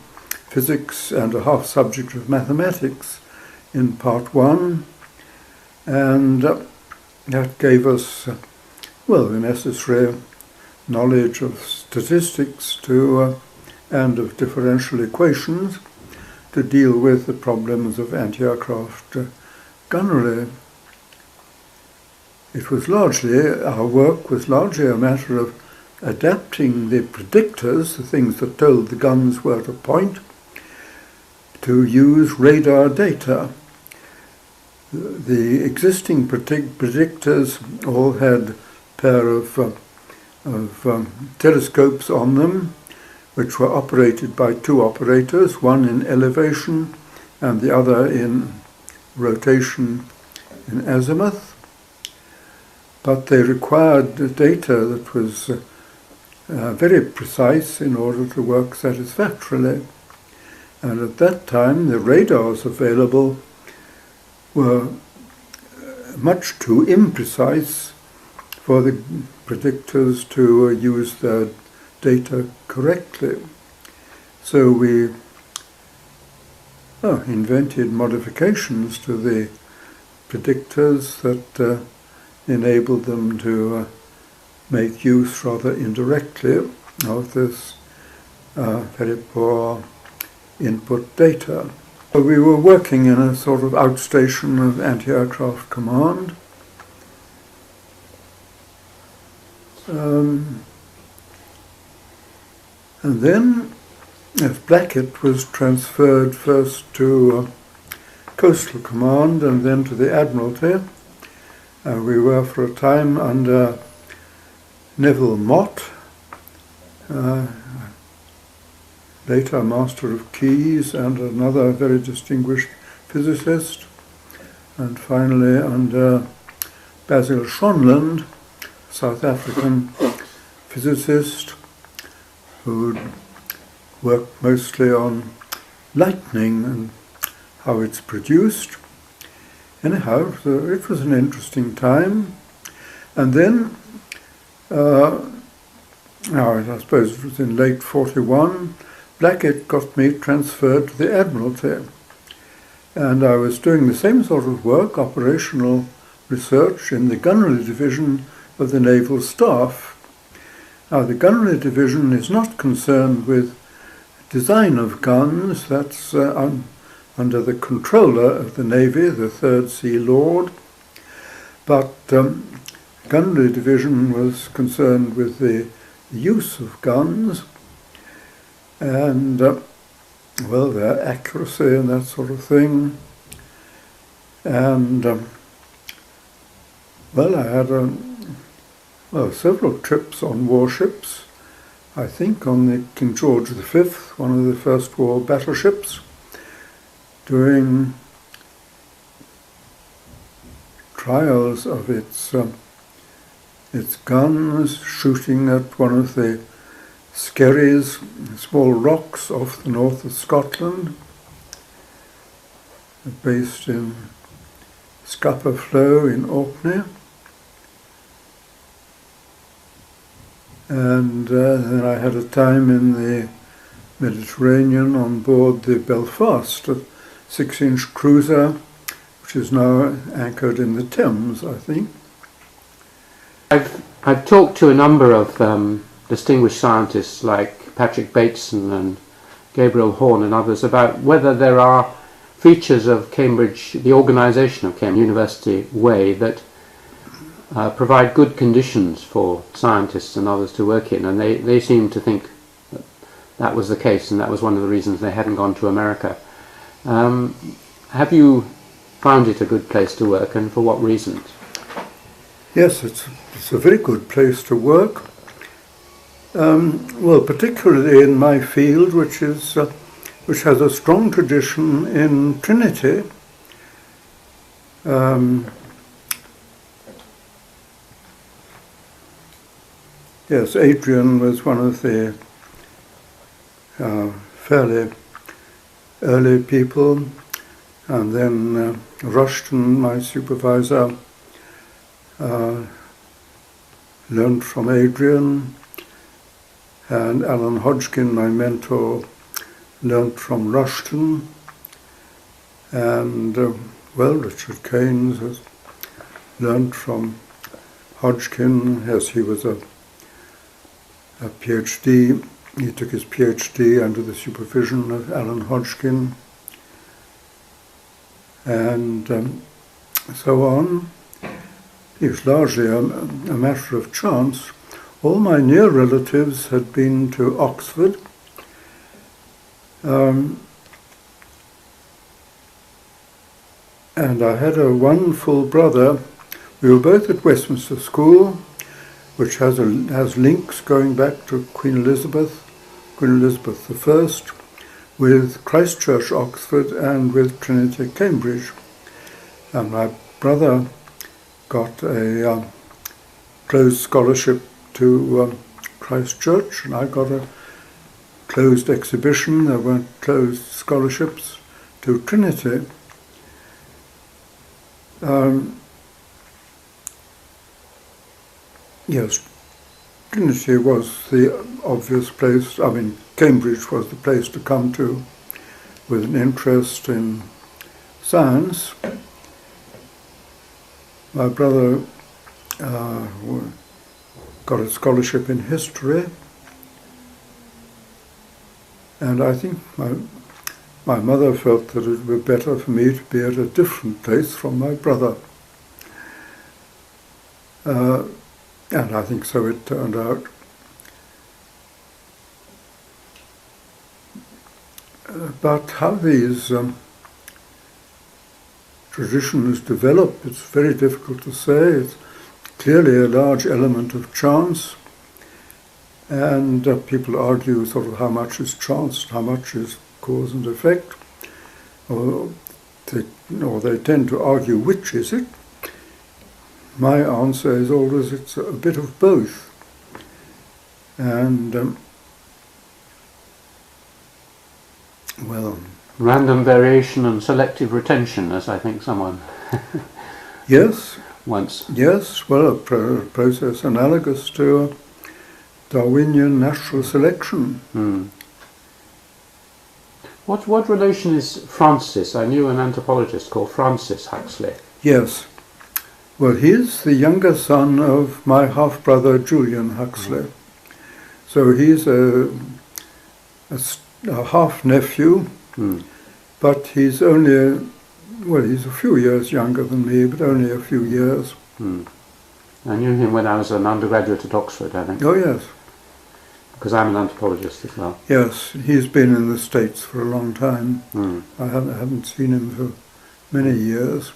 physics and a half subject of mathematics in part 1, and that gave us the necessary knowledge of statistics and of differential equations to deal with the problems of anti-aircraft gunnery. Our work was largely a matter of adapting the predictors, the things that told the guns where to point, to use radar data. The existing predictors all had a pair of telescopes on them, which were operated by 2 operators, one in elevation and the other in rotation in azimuth. But they required data that was very precise in order to work satisfactorily. And at that time, the radars available were much too imprecise for the predictors to use their data correctly. So we invented modifications to the predictors that enabled them to make use rather indirectly of this very poor input data. So we were working in a sort of outstation of anti-aircraft command. And then, as Blackett was transferred first to Coastal Command and then to the Admiralty, we were for a time under Neville Mott, later Master of Keys and another very distinguished physicist, and finally under Basil Schonland, South African physicist who worked mostly on lightning and how it's produced. Anyhow, it was an interesting time. And then, I suppose it was in late 41, Blackett got me transferred to the Admiralty. And I was doing the same sort of work, operational research, in the gunnery division of the Naval Staff. Now, the gunnery division is not concerned with design of guns. That's under the controller of the Navy, the Third Sea Lord. But gunnery division was concerned with the use of guns and, well, their accuracy and that sort of thing. And, well, I had several trips on warships. I think on the King George V, one of the First War battleships, doing trials of its guns, shooting at one of the skerries, small rocks off the north of Scotland, based in Scupper Flow in Orkney. And then I had a time in the Mediterranean on board the Belfast, a 6-inch cruiser, which is now anchored in the Thames, I think. I've talked to a number of distinguished scientists like Patrick Bateson and Gabriel Horn and others about whether there are features of Cambridge, the organisation of Cambridge University Way, that provide good conditions for scientists and others to work in, and they seem to think that was the case, and that was one of the reasons they hadn't gone to America. Have you found it a good place to work, and for what reasons? Yes, it's a very good place to work. Well, particularly in my field, which has a strong tradition in Trinity. Yes, Adrian was one of the fairly early people, and then Rushton, my supervisor, learned from Adrian, and Alan Hodgkin, my mentor, learned from Rushton, and well, Richard Keynes has learned from Hodgkin, as he was a PhD. He took his PhD under the supervision of Alan Hodgkin, and so on. It was largely a matter of chance. All my near relatives had been to Oxford. And I had one full brother. We were both at Westminster School, which has links going back to Queen Elizabeth I, with Christ Church, Oxford, and with Trinity, Cambridge. And my brother got a closed scholarship to Christ Church, and I got a closed exhibition. There weren't closed scholarships to Trinity. Yes, Trinity was the obvious place. I mean, Cambridge was the place to come to with an interest in science. My brother got a scholarship in history, and I think My mother felt that it would be better for me to be at a different place from my brother. And I think so it turned out. But how these traditions develop, it's very difficult to say. It's clearly a large element of chance, and people argue sort of how much is chance, how much is cause and effect, or they tend to argue which is it. My answer is always it's a bit of both. And random variation and selective retention, as I think someone yes, once. Yes, well, a process analogous to Darwinian natural selection. What relation is Francis? I knew an anthropologist called Francis Huxley. Yes. Well, he's the younger son of my half-brother Julian Huxley. So he's a half-nephew, but he's only, he's a few years younger than me, but only a few years. I knew him when I was an undergraduate at Oxford, I think. Oh, yes. Because I'm an anthropologist as well. Yes, he's been in the States for a long time. I haven't seen him for many years.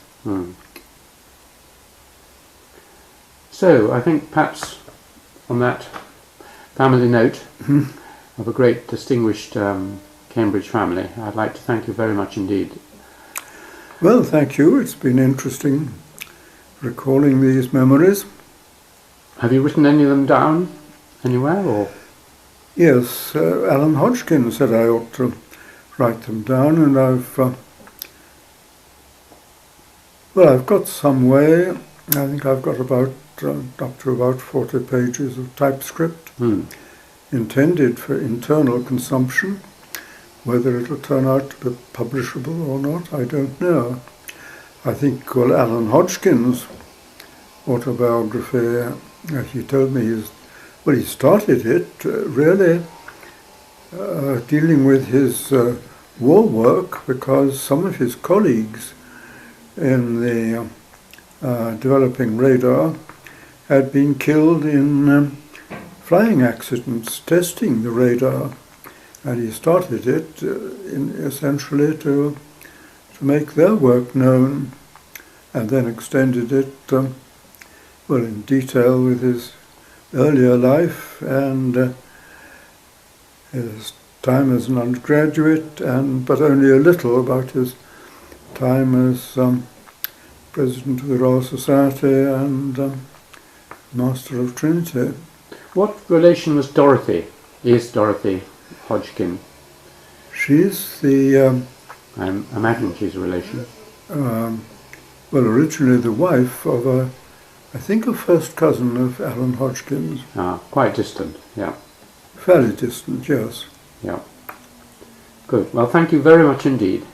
So, I think perhaps on that family note of a great distinguished Cambridge family, I'd like to thank you very much indeed. Well, thank you. It's been interesting recalling these memories. Have you written any of them down anywhere, or? Yes, Alan Hodgkin said I ought to write them down, and I've got some way. I think I've got about up to about 40 pages of typescript intended for internal consumption. Whether it'll turn out to be publishable or not, I don't know. I think, Alan Hodgkin's autobiography, he told me he started it really dealing with his war work, because some of his colleagues in the developing radar had been killed in flying accidents testing the radar, and he started it essentially to make their work known, and then extended it in detail with his earlier life and his time as an undergraduate, but only a little about his time as President of the Royal Society and Master of Trinity. What relation was is Dorothy Hodgkin? She's the... I imagine she's a relation. Originally the wife of I think a first cousin of Alan Hodgkin's. Quite distant, yeah. Fairly distant, yes. Yeah. Good. Well, thank you very much indeed.